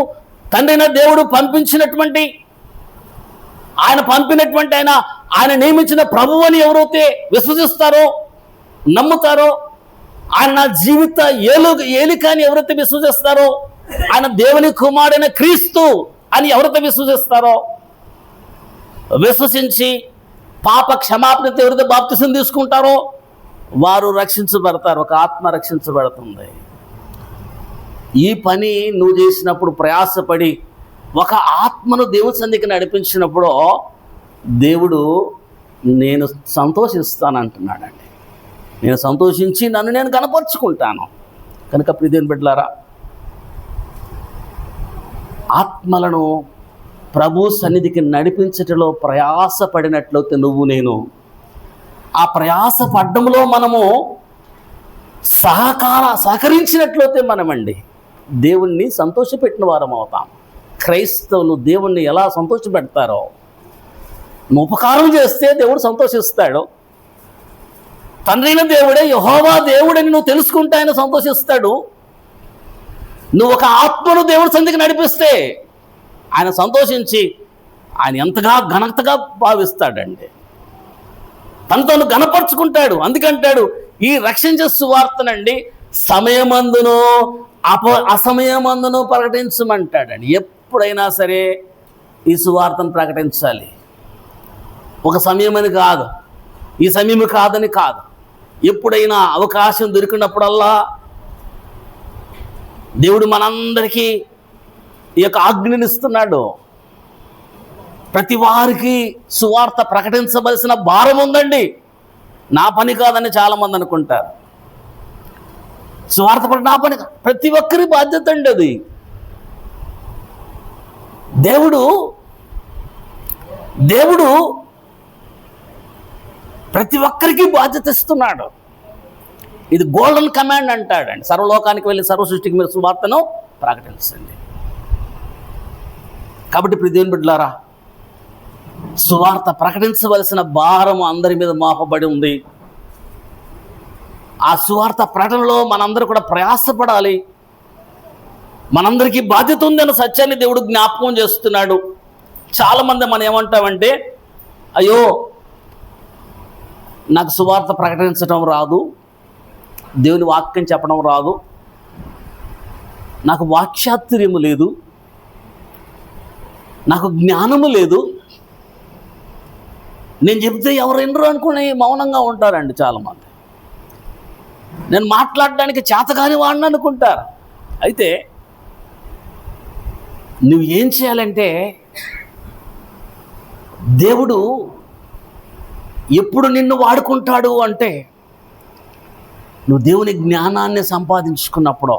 తండ్రైన దేవుడు పంపించినటువంటి, ఆయన నియమించిన ప్రభువు అని ఎవరైతే విశ్వసిస్తారో, నమ్ముతారో, ఆయన నా జీవిత ఏలికని ఎవరైతే విశ్వసిస్తారో, ఆయన దేవుని కుమారుడైన క్రీస్తు అని ఎవరైతే విశ్వసిస్తారో, విశ్వసించి పాప క్షమాపణతో ఎవరైతే బాప్తిసం తీసుకుంటారో వారు రక్షించబడతారు. ఒక ఆత్మ రక్షించబడుతుంది. ఈ పని నువ్వు చేసినప్పుడు, ప్రయాసపడి ఒక ఆత్మను దేవుని సన్నిధికి నడిపించినప్పుడు దేవుడు నేను సంతోషిస్తానంటున్నాడండి. నేను సంతోషించి నన్ను నేను కనపరుచుకుంటాను. కనుక ప్రియదేవుని బిడ్డలారా, ఆత్మలను ప్రభు సన్నిధికి నడిపించటంలో ప్రయాసపడినట్లయితే నేను ఆ ప్రయాస పడ్డంలో మనము సహకరించినట్లయితే మనమండి దేవుణ్ణి సంతోషపెట్టిన వారం అవుతాం. క్రైస్తవులు దేవుణ్ణి ఎలా సంతోషపెడతారో, నువ్వు ఉపకారం చేస్తే దేవుడు సంతోషిస్తాడు. తండ్రైన దేవుడే యెహోవా దేవుడని నువ్వు తెలుసుకుంటే ఆయన సంతోషిస్తాడు. నువ్వు ఒక ఆత్మను దేవుడి సన్నిధికి నడిపిస్తే ఆయన సంతోషించి ఆయన ఎంతగా ఘనతగా భావిస్తాడండి. తనతో గణపరుచుకుంటాడు. అందుకంటాడు, ఈ రక్షించే సువార్తనండి సమయమందును అసమయమందును ప్రకటించమంటాడండి. ఎప్పుడైనా సరే ఈ సువార్తను ప్రకటించాలి. ఒక సమయమని కాదు, ఈ సమయం కాదని కాదు, ఎప్పుడైనా అవకాశం దొరికినప్పుడల్లా దేవుడు మనందరికీ ఈ యొక్క ఆజ్ఞనిస్తున్నాడు. ప్రతి వారికి సువార్త ప్రకటించవలసిన భారం ఉందండి. నా పని కాదని చాలామంది అనుకుంటారు. సువార్త నా పని, ప్రతి ఒక్కరి బాధ్యత అండి అది. దేవుడు ప్రతి ఒక్కరికి బాధ్యత ఇస్తున్నాడు. ఇది గోల్డెన్ కమాండ్ అంటాడండి. సర్వలోకానికి వెళ్ళి సర్వ సృష్టికి మీరు సువార్తను ప్రకటించండి. కాబట్టి ఇప్పుడు దేవుని బిడ్డలారా, సువార్త ప్రకటించవలసిన భారం అందరి మీద మోపబడి ఉంది. ఆ సువార్త ప్రకటనలో మనందరూ కూడా ప్రయాసపడాలి. మనందరికీ బాధ్యత ఉంది అన్న సత్యాన్ని దేవుడు జ్ఞాపకం చేస్తున్నాడు. చాలామంది మనం ఏమంటామంటే, అయ్యో నాకు సువార్త ప్రకటించడం రాదు, దేవుని వాక్యం చెప్పడం రాదు, నాకు వాక్చాతుర్యము లేదు, నాకు జ్ఞానము లేదు, నేను చెప్తే ఎవరు వినరు అనుకుని మౌనంగా ఉంటారండి చాలామంది. నేను మాట్లాడడానికి చేతకాని వాడిని అనుకుంటారు. అయితే నువ్వు ఏం చేయాలంటే, దేవుడు ఎప్పుడు నిన్ను వాడుకుంటాడు అంటే, నువ్వు దేవుని జ్ఞానాన్ని సంపాదించుకున్నప్పుడు,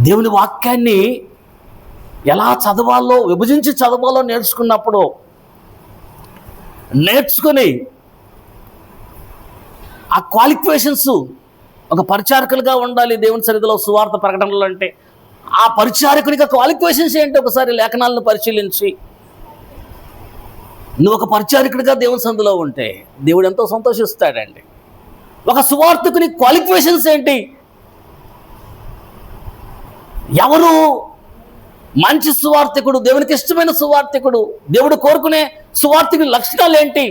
దేవుని వాక్యాన్ని ఎలా చదవాలో, విభజించి చదవాలో నేర్చుకున్నప్పుడు, నేర్చుకొని ఆ క్వాలిఫికేషన్స్, ఒక పరిచారకులుగా ఉండాలి దేవుని సన్నిధిలో సువార్త ప్రకటనలు అంటే. ఆ పరిచారకునిగా క్వాలిఫికేషన్స్ ఏంటి ఒకసారి లేఖనాలను పరిశీలించి, నువ్వు ఒక పరిచారకుడిగా దేవుని సన్నిధిలో ఉంటే దేవుడు ఎంతో సంతోషిస్తాడండి. ఒక సువార్తకుని క్వాలిఫికేషన్స్ ఏంటి, ఎవరు మంచి సువార్తికుడు, దేవునికి ఇష్టమైన సువార్తికుడు, దేవుడు కోరుకునే సువార్తికుని లక్షణాలు ఏంటి,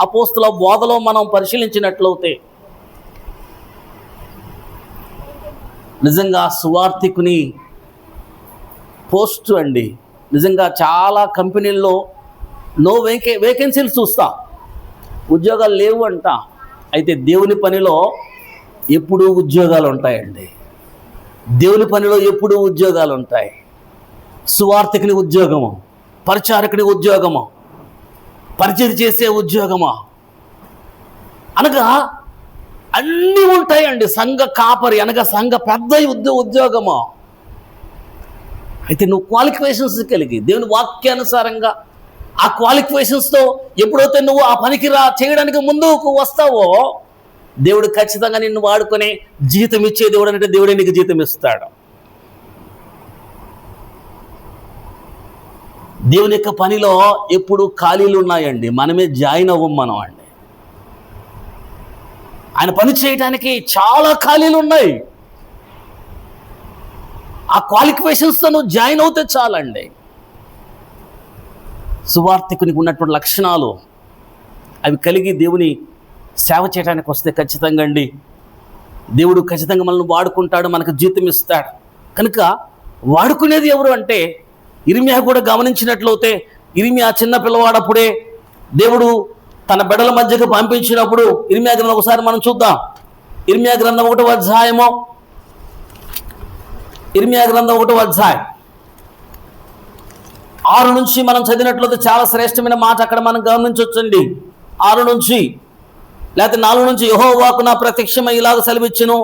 అపోస్తుల బోధలో మనం పరిశీలించినట్లయితే నిజంగా సువార్తికుని పోస్టు అండి, నిజంగా చాలా కంపెనీల్లో వేకెన్సీలు చూస్తా, ఉద్యోగాలు లేవు అంట. అయితే దేవుని పనిలో ఎప్పుడూ ఉద్యోగాలు ఉంటాయండి. దేవుని పనిలో ఎప్పుడూ ఉద్యోగాలు ఉంటాయి. సువార్తికుని ఉద్యోగము, పరిచారకుని ఉద్యోగము, పరిచయం చేసే ఉద్యోగమా అనగా అన్నీ ఉంటాయండి. సంఘ కాపరి అనగా సంఘ పెద్ద ఉద్యోగమా. అయితే నువ్వు క్వాలిఫికేషన్స్ కలిగి దేవుని వాక్యానుసారంగా ఆ క్వాలిఫికేషన్స్తో ఎప్పుడైతే నువ్వు ఆ పనికి చేయడానికి ముందుకు వస్తావో, దేవుడు ఖచ్చితంగా నిన్ను వాడుకొని జీతం ఇచ్చే దేవుడు అంటే దేవుడే నీకు జీతం ఇస్తాడు. దేవుని యొక్క పనిలో ఎప్పుడు ఖాళీలు ఉన్నాయండి, మనమే జాయిన్ అవ్వం మనం అండి. ఆయన పని చేయడానికి చాలా ఖాళీలు ఉన్నాయి. ఆ క్వాలిఫికేషన్స్తో నువ్వు జాయిన్ అవుతే చాలండి. సువార్తికునికి ఉన్నటువంటి లక్షణాలు అవి కలిగి దేవుని సేవ చేయడానికి వస్తే ఖచ్చితంగా అండి దేవుడు ఖచ్చితంగా మనల్ని వాడుకుంటాడు, మనకు జీతం ఇస్తాడు. కనుక వాడుకునేది ఎవరు అంటే, ఇర్మియా కూడా గమనించినట్లయితే, ఇర్మియా చిన్న పిల్లవాడప్పుడే దేవుడు తన బిడ్డల మధ్యకు పంపించినప్పుడు, ఇర్మియా గ్రంథం ఒకసారి మనం చూద్దాం. ఇర్మియా గ్రంథం 1వ అధ్యాయము, ఇర్మియా గ్రంథం 1వ అధ్యాయం 6 నుంచి మనం చదివినట్లయితే చాలా శ్రేష్టమైన మాట అక్కడ మనం గమనించవచ్చండి. 6 నుంచి లేకపోతే 4 నుంచి, యెహోవాకు నా ప్రత్యక్షమై ఇలాగ సెలవిచ్చును,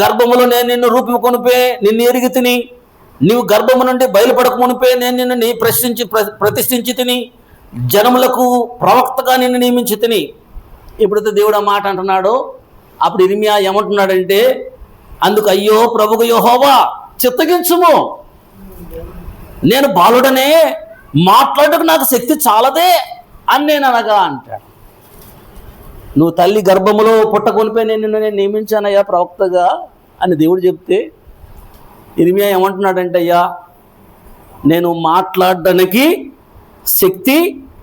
గర్భములో నేను నిన్ను రూపముకొనిపే నిన్ను ఎరిగి తిని, నీవు గర్భము నుండి బయలుపడక మునిపే నేను నిన్ను ప్రతిష్ఠించి తిని, జనములకు ప్రవక్తగా నిన్ను నియమించి తిని. ఎప్పుడైతే దేవుడు ఆ మాట అంటున్నాడో అప్పుడు ఇర్మియా ఏమంటున్నాడంటే, అందుకు అయ్యో ప్రభువు యెహోవా చిత్తగించుము, నేను బాలుడనే, మాట్లాడకు నాకు శక్తి చాలదే అని నేను అనగా అంటాడు. నువ్వు తల్లి గర్భములో పుట్టకొనిపోయి నేను నియమించానయ్యా ప్రవక్తగా అని దేవుడు చెప్తే, ఇర్మియా ఏమంటున్నాడంటే, అయ్యా నేను మాట్లాడడానికి శక్తి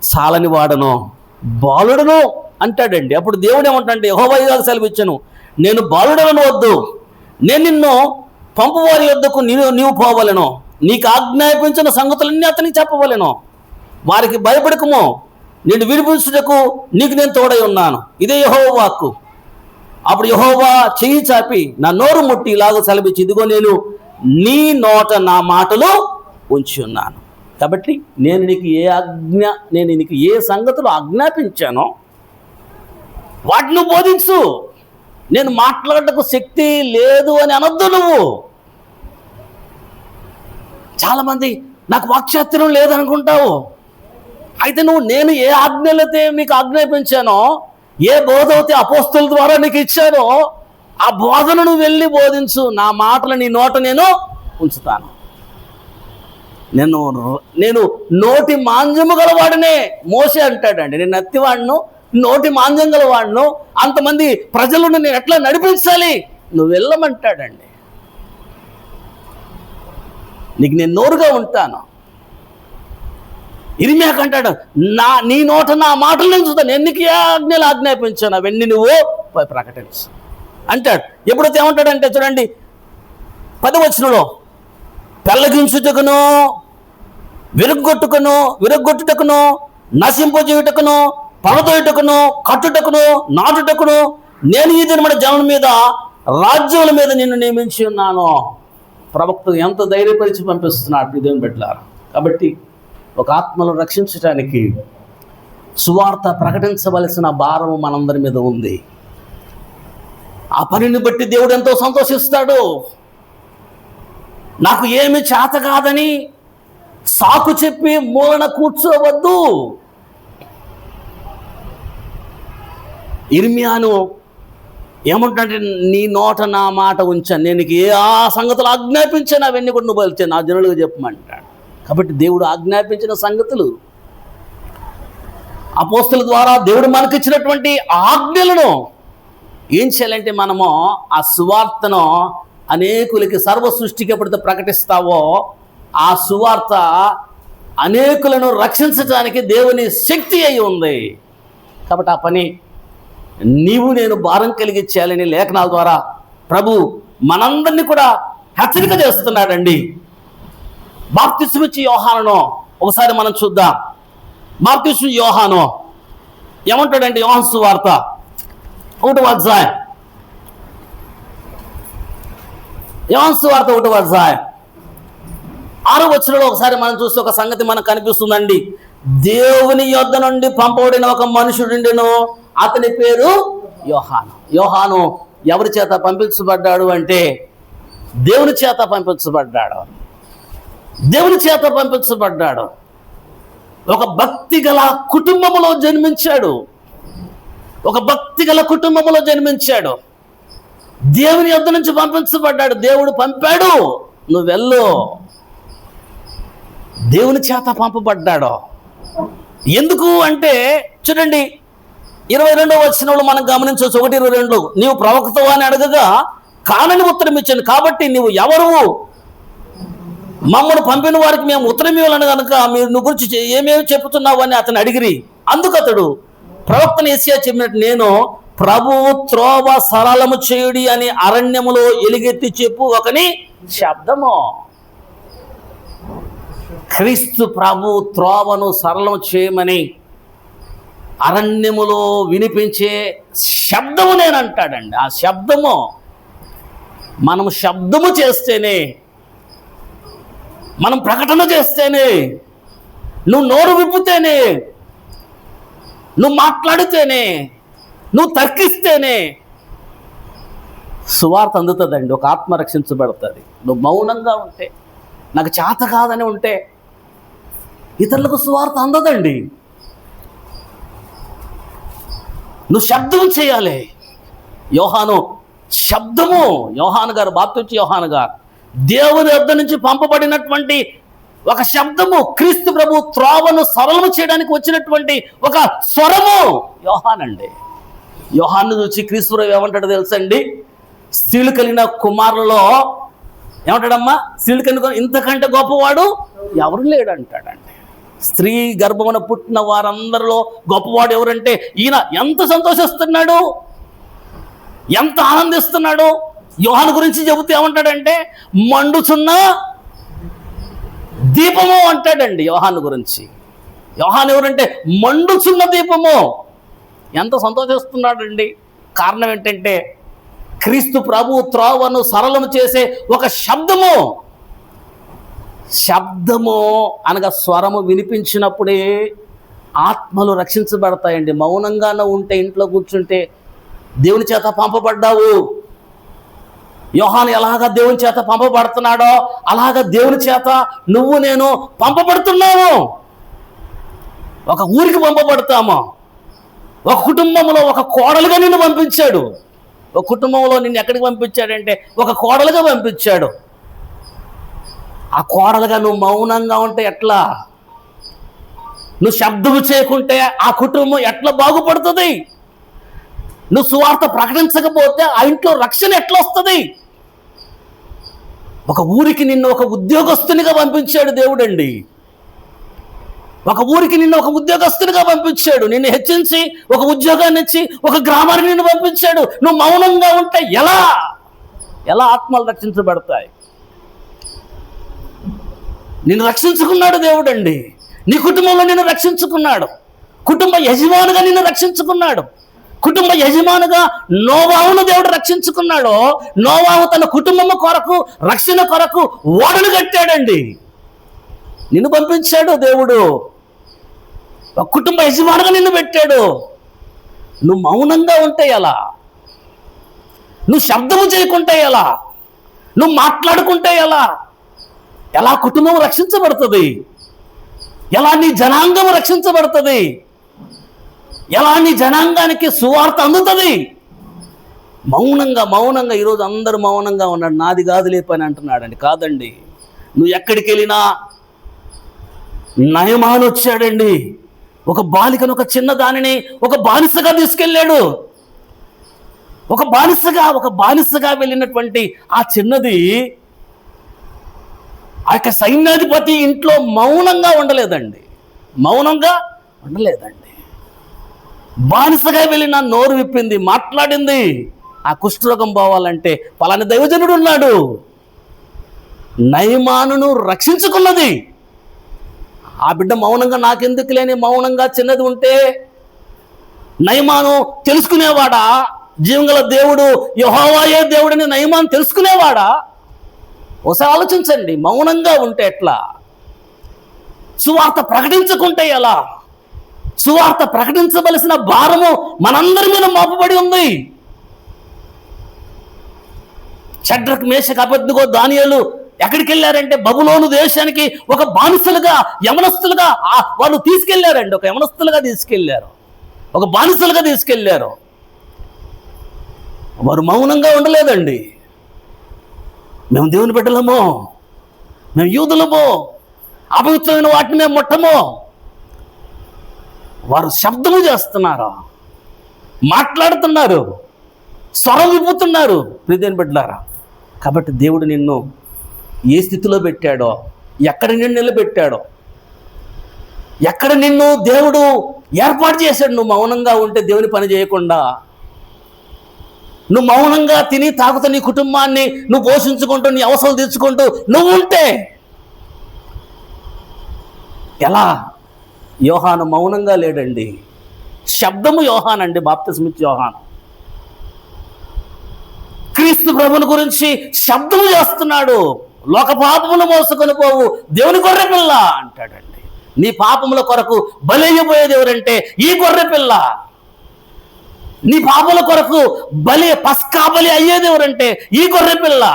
చాలని వాడను, బాలుడను అంటాడండి. అప్పుడు దేవుడు ఏమంటాడంటే, యెహోవా ఇలాగ సెలవిచ్చాను, నేను బాలుడలను వద్దు, నేను నిన్ను పంపువారి వద్దకు నీవు పోవలెను, నీకు ఆజ్ఞాపించిన సంగతులన్నీ అతనికి చెప్పవలెను, వారికి భయపడకము, నేను విడిపించుటకు నీకు నేను తోడై ఉన్నాను. ఇదే యెహోవా వాక్కు. అప్పుడు యెహోవా చెయ్యి చాపి నా నోరు ముట్టి ఇలాగ సెలవిచ్చి, ఇదిగో నేను నీ నోట నా మాటలు ఉంచి ఉన్నాను. కాబట్టి నేను నీకు ఏ సంగతులు ఆజ్ఞాపించానో వాటిని బోధించు. నేను మాట్లాడటకు శక్తి లేదు అని అనొద్దు నువ్వు. చాలామంది నాకు వాక్చాతుర్యం లేదనుకుంటావు. అయితే నేను ఏ ఆజ్ఞలైతే మీకు ఆజ్ఞాపించానో, ఏ బోధ అయితే అపోస్తుల ద్వారా నీకు ఇచ్చానో ఆ బోధను నువ్వు వెళ్ళి బోధించు. నా మాటలు నీ నోట నేను ఉంచుతాను. నేను నోటి మాంద్యము గలవాడినే. మోసే అంటాడండి, నేను నత్తివాడును, నోటి మాంద్యం గలవాడును, అంతమంది ప్రజలను నేను ఎట్లా నడిపించాలి, నువ్వు వెళ్ళమంటాడండి. నీకు నేను నోరుగా ఉంటాను. ఇర్మియాకు అంటాడు, నీ నోట నా మాటలు నేను చూస్తాను, ఎన్నికి ఆజ్ఞలు ఆజ్ఞాపించాను అవన్నీ నువ్వు ప్రకటించు అంటాడు. ఎప్పుడైతే ఏమంటాడంటే చూడండి 10వ వచనంలో, పెళ్ళగించుటకును విరగొట్టుటకును నశింపజేయుటకును పడదోయుటకును కట్టుటకును నాటుటకును నేను ఈ దినమైన జనం మీద రాజ్యముల మీద నిన్ను నియమించి ఉన్నాను. ప్రవక్త ఎంత ధైర్యపరిచి పంపిస్తున్నాడు దేవుని బిడ్డలారా. కాబట్టి ఒక ఆత్మను రక్షించడానికి సువార్త ప్రకటించవలసిన భారం మనందరి మీద ఉంది. ఆ పనిని బట్టి దేవుడు ఎంతో సంతోషిస్తాడు. నాకు ఏమి చేత కాదని సాకు చెప్పి మూలన కూర్చోవద్దు. ఇర్మియాను ఏమంటే, నీ నోట నా మాట ఉంచాను, నేను ఏ సంగతులు ఆజ్ఞాపించాను అవన్నీ కూడా నువ్వు వెళ్తే నా జనులుగా చెప్పమంటాడు. కాబట్టి దేవుడు ఆజ్ఞాపించిన సంగతులు, అపోస్తుల ద్వారా దేవుడు మనకిచ్చినటువంటి ఆజ్ఞలను ఏం చేయాలంటే, మనము ఆ సువార్తను అనేకులకి సర్వ సృష్టికి ఎప్పుడైతే ప్రకటిస్తావో ఆ సువార్త అనేకులను రక్షించడానికి దేవుని శక్తి అయి ఉంది. కాబట్టి ఆ పని నేను భారం కలిగి చేయాలని లేఖనాల ద్వారా ప్రభు మనందరినీ కూడా హెచ్చరిక చేస్తున్నాడండి. బాప్తిస్మిచ్చి యోహానును ఒకసారి మనం చూద్దాం. బాప్తిస్మి యోహాను ఏమంటాడంటే, యోహాను సువార్త 1వ అధ్యాయం, యోహాను సువార్త 1వ అధ్యాయం 6వ వచనంలో ఒకసారి మనం చూస్తే ఒక సంగతి మనకు కనిపిస్తుందండి. దేవుని యొద్ద నుండి పంపబడిన ఒక మనుషుడుండెను, అతని పేరు యోహాను. యోహాను ఎవరి చేత పంపించబడ్డాడు అంటే దేవుని చేత పంపించబడ్డాడు. దేవుని చేత పంపించబడ్డాడు. ఒక భక్తి గల కుటుంబములో జన్మించాడు. ఒక భక్తి గల కుటుంబములో జన్మించాడు. దేవుని యొద్ద నుంచి పంపించబడ్డాడు. దేవుడు పంపాడు, నువ్వు వెళ్ళు. దేవుని చేత పంపబడ్డాడు. ఎందుకు అంటే చూడండి 22వ వచనంలో మనం గమనించవచ్చు. 1:22, నీవు ప్రవక్తవా అని అడగగా కానని ఉత్తరం ఇచ్చాను, కాబట్టి నీవు ఎవరు, మమ్మల్ని పంపిన వారికి మేము ఉత్తరం ఇవ్వాలని కనుక మీరు నువ్వు గురించి ఏమేమి చెప్తున్నావు అని అతను అడిగిరి. అందుకు అతడు ప్రవక్తను యెషయా చెప్పినట్టు, నేను ప్రభువు త్రోవ సరళము చేయుడి అని అరణ్యములో ఎలుగెత్తి చెప్పు ఒకని శబ్దము. క్రీస్తు ప్రభు త్రోవను సరళం చేయమని అరణ్యములో వినిపించే శబ్దము నేనంటాడండి. ఆ శబ్దము మనం శబ్దము చేస్తేనే, మనం ప్రకటన చేస్తేనే, నువ్వు నోరు విప్పుతేనే, నువ్వు మాట్లాడితేనే, నువ్వు తర్కిస్తేనే సువార్త అందుతుందండి. ఒక ఆత్మ రక్షించబడుతుంది. నువ్వు మౌనంగా ఉంటే, నాకు చేత కాదని ఉంటే ఇతరులకు సువార్త అందదండి. నువ్వు శబ్దం చేయాలి. యోహాను గారు బాప్తిస్మ యోహాను గారు దేవుని యొద్ద నుంచి పంపబడినటువంటి ఒక శబ్దము, క్రీస్తు ప్రభు త్రోవను సరళము చేయడానికి వచ్చినటువంటి ఒక స్వరము యోహానండి. యోహాను చూసి క్రీస్తు ప్రభు ఏమంటాడో తెలుసండి, స్త్రీలు కలిగిన కుమారులలో ఏమంటాడమ్మా, స్త్రీలు కలిగిన ఇంతకంటే గొప్పవాడు ఎవరు లేడు అంటాడండి. స్త్రీ గర్భమున పుట్టిన వారందరిలో గొప్పవాడు ఎవరంటే ఈయన. ఎంత సంతోషిస్తున్నాడు. ఎంత ఆనందిస్తున్నాడు. యోహాను గురించి చెబుతూ ఏమంటాడంటే మండుచున్న దీపము అంటాడండి యోహాను గురించి. యోహాను ఎవరంటే మండుచున్న దీపము. ఎంత సంతోషిస్తున్నాడండి. కారణం ఏంటంటే క్రీస్తు ప్రభు త్రోవను సరళము చేసే ఒక శబ్దము. శబ్దము అనగా స్వరము వినిపించినప్పుడే ఆత్మలు రక్షించబడతాయండి. మౌనంగానే ఉంటే, ఇంట్లో కూర్చుంటే దేవుని చేత పంపబడ్డావు. యోహాను ఎలాగా దేవుని చేత పంపబడుతున్నాడో అలాగా దేవుని చేత నువ్వు నేను పంపబడుతున్నాము. ఒక ఊరికి పంపబడతాము. ఒక కుటుంబంలో ఒక కోడలుగా నిన్ను పంపించాడు. ఒక కుటుంబంలో నిన్ను ఎక్కడికి పంపించాడంటే ఒక కోడలుగా పంపించాడు. ఆ కోడలుగా నువ్వు మౌనంగా ఉంటే ఎట్లా? నువ్వు శబ్దము చేయకుంటే ఆ కుటుంబం ఎట్లా బాగుపడుతుంది? నువ్వు సువార్త ప్రకటించకపోతే ఆ ఇంట్లో రక్షణ ఎట్లా వస్తుంది? ఒక ఊరికి నిన్ను ఒక ఉద్యోగస్తునిగా పంపించాడు దేవుడండి. ఒక ఊరికి నిన్ను ఒక ఉద్యోగస్తునిగా పంపించాడు. నిన్ను హెచ్చించి ఒక ఉద్యోగాన్ని ఇచ్చి ఒక గ్రామానికి నిన్ను పంపించాడు. నువ్వు మౌనంగా ఉంటే ఎలా ఆత్మలు రక్షించబడతాయి? నిన్ను రక్షించుకున్నాడు దేవుడండి. నీ కుటుంబంలో నిన్ను రక్షించుకున్నాడు. కుటుంబ యజమానుగా నిన్ను రక్షించుకున్నాడు. కుటుంబ యజమానుగా నోవాహును దేవుడు రక్షించుకున్నాడు. నోవాహు తన కుటుంబం కొరకు, రక్షణ కొరకు ఓడను కట్టాడండి. నిన్ను పంపించాడు దేవుడు. ఒక కుటుంబ యజమానుగా నిన్ను పెట్టాడు. నువ్వు మౌనంగా ఉంటే ఎలా? నువ్వు శబ్దము చేయకుంటే ఎలా? నువ్వు మాట్లాడుకుంటే ఎలా కుటుంబం రక్షించబడుతుంది? ఎలా నీ జనాంగం రక్షించబడుతుంది? ఎలా నీ జనాంగానికి సువార్త అందుతుంది? మౌనంగా ఈరోజు అందరూ మౌనంగా ఉన్నాడు. నాది కాదులే పని అంటున్నాడండి. కాదండి, నువ్వు ఎక్కడికి వెళ్ళినా నయమాను వచ్చాడండి. ఒక బాలికను, ఒక చిన్న దానిని ఒక బానిసగా తీసుకెళ్ళాడు. ఒక బానిసగా వెళ్ళినటువంటి ఆ చిన్నది ఆ యొక్క సైన్యాధిపతి ఇంట్లో మౌనంగా ఉండలేదండి. బానిసగా వెళ్ళి నా నోరు విప్పింది, మాట్లాడింది. ఆ కుష్ఠరోగం పోవాలంటే పలాని దైవజనుడు ఉన్నాడు. నయమానును రక్షించుకున్నది. ఆ బిడ్డ మౌనంగా, నాకెందుకు లేని మౌనంగా చిన్నది ఉంటే నయమాను తెలుసుకునేవాడా? జీవంగల దేవుడు యెహోవాయే దేవుడని నయమాను తెలుసుకునేవాడా? ఒకసారి ఆలోచించండి. మౌనంగా ఉంటే ఎట్లా? సువార్త ప్రకటించకుంటే ఎలా? సువార్త ప్రకటించవలసిన భారము మనందరి మీద మోపబడి ఉంది. షడ్రక్, మేషక్, అబేద్నెగో, దానియేలు ఎక్కడికి వెళ్ళారంటే బబులోను దేశానికి ఒక బానిసలుగా, యవనస్తులుగా వాళ్ళు తీసుకెళ్లారండి. ఒక యవనస్తులుగా తీసుకెళ్లారు, ఒక బానిసలుగా తీసుకెళ్లారు. వారు మౌనంగా ఉండలేదండి. మేము దేవుని బిడ్డలము, మేము యూదులము, అపవిత్రమైన వాటిని మేము ముట్టము. వారు శబ్దము చేస్తున్నారు, మాట్లాడుతున్నారు, స్వరం విప్పుతున్నారు. ప్రియదేవుని బిడ్డలారా, కాబట్టి దేవుడు నిన్ను ఏ స్థితిలో పెట్టాడో, ఎక్కడ నిన్ను నిలబెట్టాడో, ఎక్కడ నిన్ను దేవుడు ఏర్పాటు చేశాడు. నువ్వు మౌనంగా ఉంటే, దేవుని పని చేయకుండా, నువ్వు మౌనంగా తిని తాగుతూ నీ కుటుంబాన్ని నువ్వు పోషించుకుంటూ, నీ అవసరాలు తీర్చుకుంటూ నువ్వు ఉంటే ఎలా? యోహాను మౌనంగా లేడండి. శబ్దము యోహానండి, బాప్తిస్మిచ్చే యోహాను. క్రీస్తు ప్రభుని గురించి శబ్దము చేస్తున్నాడు. లోక పాపములు మోసుకొని పోవు దేవుని గొర్రె పిల్ల అంటాడండి. నీ పాపముల కొరకు బలైపోయేది ఎవరంటే ఈ గొర్రె పిల్ల. నీ పాపముల కొరకు పస్కా బలి అయ్యేది ఎవరంటే ఈ గొర్రె పిల్ల.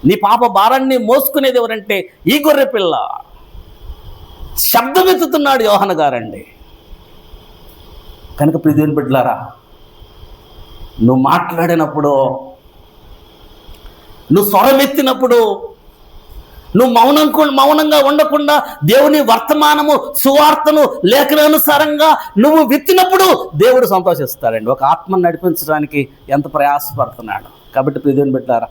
నీ పాప భారాన్ని మోసుకునేది ఎవరంటే ఈ గొర్రె పిల్ల. శబ్దం ఎత్తుతున్నాడు యోహాను గారండి. కనుక ప్రియదేవుని బిడ్డలారా, నువ్వు మాట్లాడినప్పుడు, నువ్వు స్వరమెత్తినప్పుడు, నువ్వు మౌనంగా ఉండకుండా దేవుని వర్తమానము, సువార్తను లేఖనానుసారంగా నువ్వు విత్తినప్పుడు దేవుడు సంతోషిస్తాడండి. ఒక ఆత్మను నడిపించడానికి ఎంత ప్రయాసపడుతున్నాడు. కాబట్టి ప్రియదేవుని బిడ్డలారా,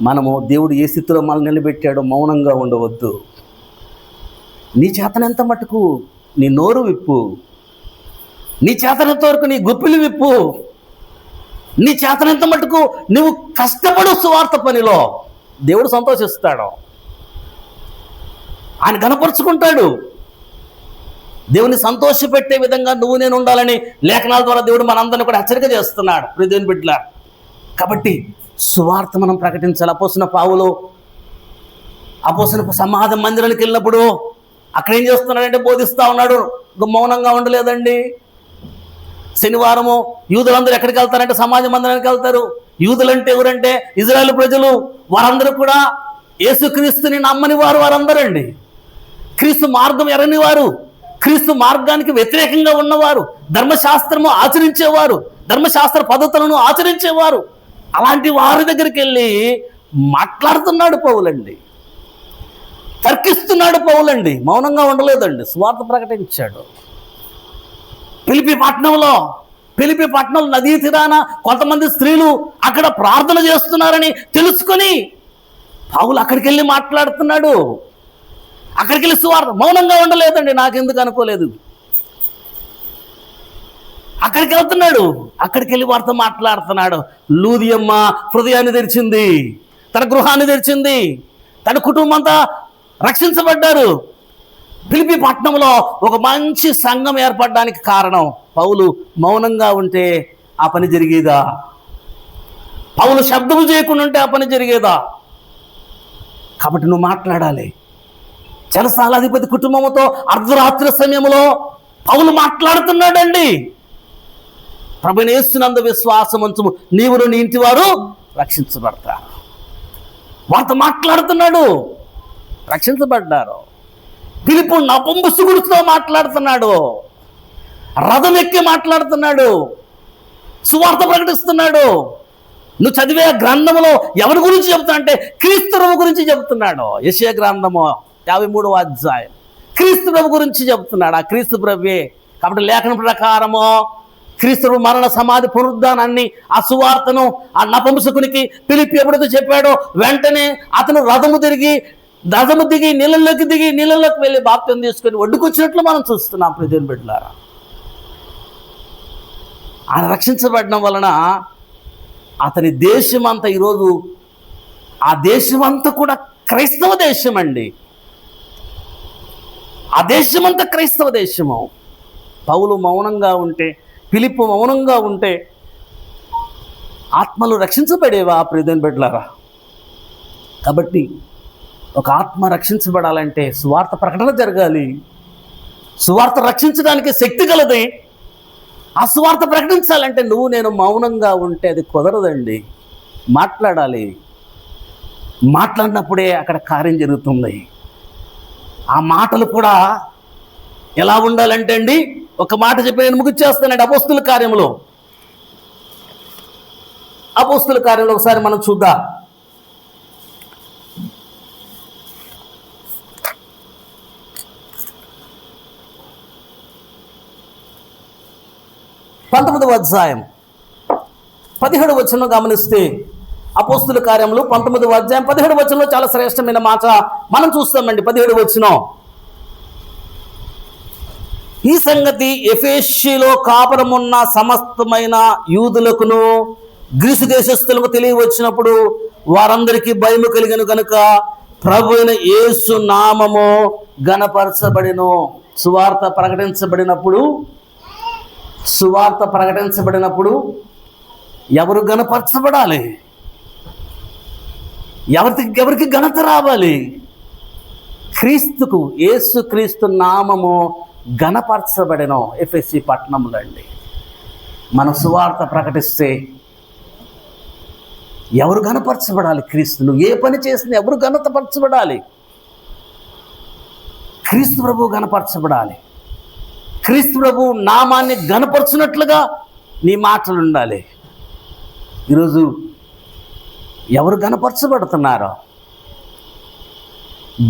మనము దేవుడు ఏ స్థితిలో మనల్ని నిలబెట్టాడో మౌనంగా ఉండవద్దు. నీ చేతనంత మటుకు నీ నోరు విప్పు, నీ చేతనంత వరకు నీ గుప్పిలు విప్పు. నీ చేతనంత మటుకు నువ్వు కష్టపడు సువార్త పనిలో, దేవుడు సంతోషిస్తాడు, ఆయన కనపరుచుకుంటాడు. దేవుని సంతోషపెట్టే విధంగా నువ్వు నేను ఉండాలని లేఖనాల ద్వారా దేవుడు మనందరినీ కూడా హెచ్చరిక చేస్తున్నాడు. దేవుని బిడ్డలారా, కాబట్టి సువార్త మనం ప్రకటించాలి. అపోస్తలుడైన పౌలు సమాజ మందిరానికి వెళ్ళినప్పుడు అక్కడ ఏం చేస్తున్నాడంటే బోధిస్తూ ఉన్నాడు, మౌనంగా ఉండలేదండి. శనివారము యూదులందరూ ఎక్కడికి వెళ్తారంటే సమాజ మందిరానికి వెళ్తారు. యూదులంటే ఎవరంటే ఇజ్రాయేల్ ప్రజలు, వారందరూ కూడా యేసుక్రీస్తుని నమ్మని వారు, వారందరండి క్రీస్తు మార్గం ఎరని వారు, క్రీస్తు మార్గానికి వ్యతిరేకంగా ఉన్నవారు, ధర్మశాస్త్రము ఆచరించేవారు, ధర్మశాస్త్ర పద్ధతులను ఆచరించేవారు. అలాంటి వారి దగ్గరికి వెళ్ళి మాట్లాడుతున్నాడు పౌలండి, తర్కిస్తున్నాడు పౌలండి, మౌనంగా ఉండలేదండి, సువార్త ప్రకటించాడు. ఫిలిప్పీ పట్టణంలో నదీ తీరాన కొంతమంది స్త్రీలు అక్కడ ప్రార్థన చేస్తున్నారని తెలుసుకొని పౌలు అక్కడికి వెళ్ళి మాట్లాడుతున్నాడు. అక్కడికి వెళ్ళి సువార్త, మౌనంగా ఉండలేదండి, నాకెందుకు అనుకోలేదు. అక్కడికి వెళ్తున్నాడు, అక్కడికి వెళ్ళి వారితో మాట్లాడుతున్నాడు. లూదియమ్మ హృదయాన్ని తెరిచింది, తన గృహాన్ని తెరిచింది, తన కుటుంబం అంతా రక్షించబడ్డారు. ఫిలిప్పీ పట్టణంలో ఒక మంచి సంఘం ఏర్పడడానికి కారణం పౌలు మౌనంగా ఉంటే ఆ పని జరిగేదా? పౌలు శబ్దము చేయకుండా ఉంటే ఆ పని జరిగేదా? కాబట్టి నువ్వు మాట్లాడాలి. చెరసాలాధిపతి కుటుంబంతో అర్ధరాత్రి సమయంలో పౌలు మాట్లాడుతున్నాడండి. ప్రభువైన యేసునందు విశ్వాసముంచుము, నీవును నీ ఇంటి వారు రక్షించబడతారు. వారితో మాట్లాడుతున్నాడు, రక్షించబడ్డారు. ఫిలిప్పు నపుంసకుడితో మాట్లాడుతున్నాడు, రథం ఎక్కి మాట్లాడుతున్నాడు, సువార్త ప్రకటిస్తున్నాడు. నువ్వు చదివే గ్రంథములో ఎవరి గురించి చెప్తున్నా అంటే క్రీస్తు ప్రభు గురించి చెప్తున్నాడు. యెషయా గ్రంథము 53వ అధ్యాయం క్రీస్తు ప్రభు గురించి చెప్తున్నాడు. ఆ క్రీస్తు ప్రభువే. కాబట్టి లేఖన ప్రకారము క్రీస్తు ప్రభు మరణ సమాధి పునరుద్ధానాన్ని, ఆ సువార్తను ఆ నపుంసకునికి ఫిలిప్పు ఎప్పుడైతే చెప్పాడో వెంటనే అతను రథము దిగి నీళ్ళలోకి వెళ్ళి బాప్తిసం తీసుకొని ఒడ్డుకొచ్చినట్లు మనం చూస్తున్నాం. ప్రజలు బిడ్డలారా, ఆయన రక్షించబడడం వలన అతని దేశమంతా ఈరోజు ఆ దేశమంతా కూడా క్రైస్తవ దేశం అండి. ఆ దేశమంతా క్రైస్తవ దేశము. పౌలు మౌనంగా ఉంటే, ఫిలిప్పు మౌనంగా ఉంటే ఆత్మలు రక్షించబడేవా? ప్రియమైన బిడ్డలారా, కాబట్టి ఒక ఆత్మ రక్షించబడాలంటే సువార్త ప్రకటన జరగాలి. సువార్త రక్షించడానికి శక్తి కలది. ఆ సువార్త ప్రకటించాలంటే నువ్వు నేను మౌనంగా ఉంటే అది కుదరదండి. మాట్లాడాలి. మాట్లాడినప్పుడే అక్కడ కార్యం జరుగుతుంది. ఆ మాటలు కూడా ఎలా ఉండాలంటే అండి, ఒక మాట చెప్పి నేను ముగిచ్చేస్తానండి. అపోస్తుల కార్యంలో ఒకసారి మనం చూద్దాం. పంతొమ్మిదవ అధ్యాయం 17వ వచనం గమనిస్తే, అపోస్తుల కార్యములు 19వ అధ్యాయం 17వ వచనంలో చాలా శ్రేష్టమైన మాట మనం చూస్తామండి. 17వ వచనం, ఈ సంగతి ఎఫెసీలో కాపురమున్న సమస్తమైన యూదులకును గ్రీసు దేశస్థులకు తెలియవచ్చినప్పుడు వారందరికీ భయము కలిగను కనుక ప్రభువైన యేసు నామము ఘనపరచబడెను. సువార్త ప్రకటించబడినప్పుడు ఎవరు ఘనపరచబడాలి? ఎవరికి ఘనత రావాలి? క్రీస్తుకు, యేసు క్రీస్తు నామము ఘనపరచబడెను. ఎఫెసీ పట్టణంలో అండి మన సువార్త ప్రకటిస్తే ఎవరు ఘనపరచబడాలి? క్రీస్తు. నువ్వు ఏ పని చేసినా ఎవరు ఘనతపరచబడాలి? క్రీస్తు ప్రభువు ఘనపరచబడాలి. క్రీస్తు ప్రభు నామాన్ని ఘనపరచున్నట్లుగా నీ మాటలు ఉండాలి. ఈరోజు ఎవరు ఘనపరచబడుతున్నారో?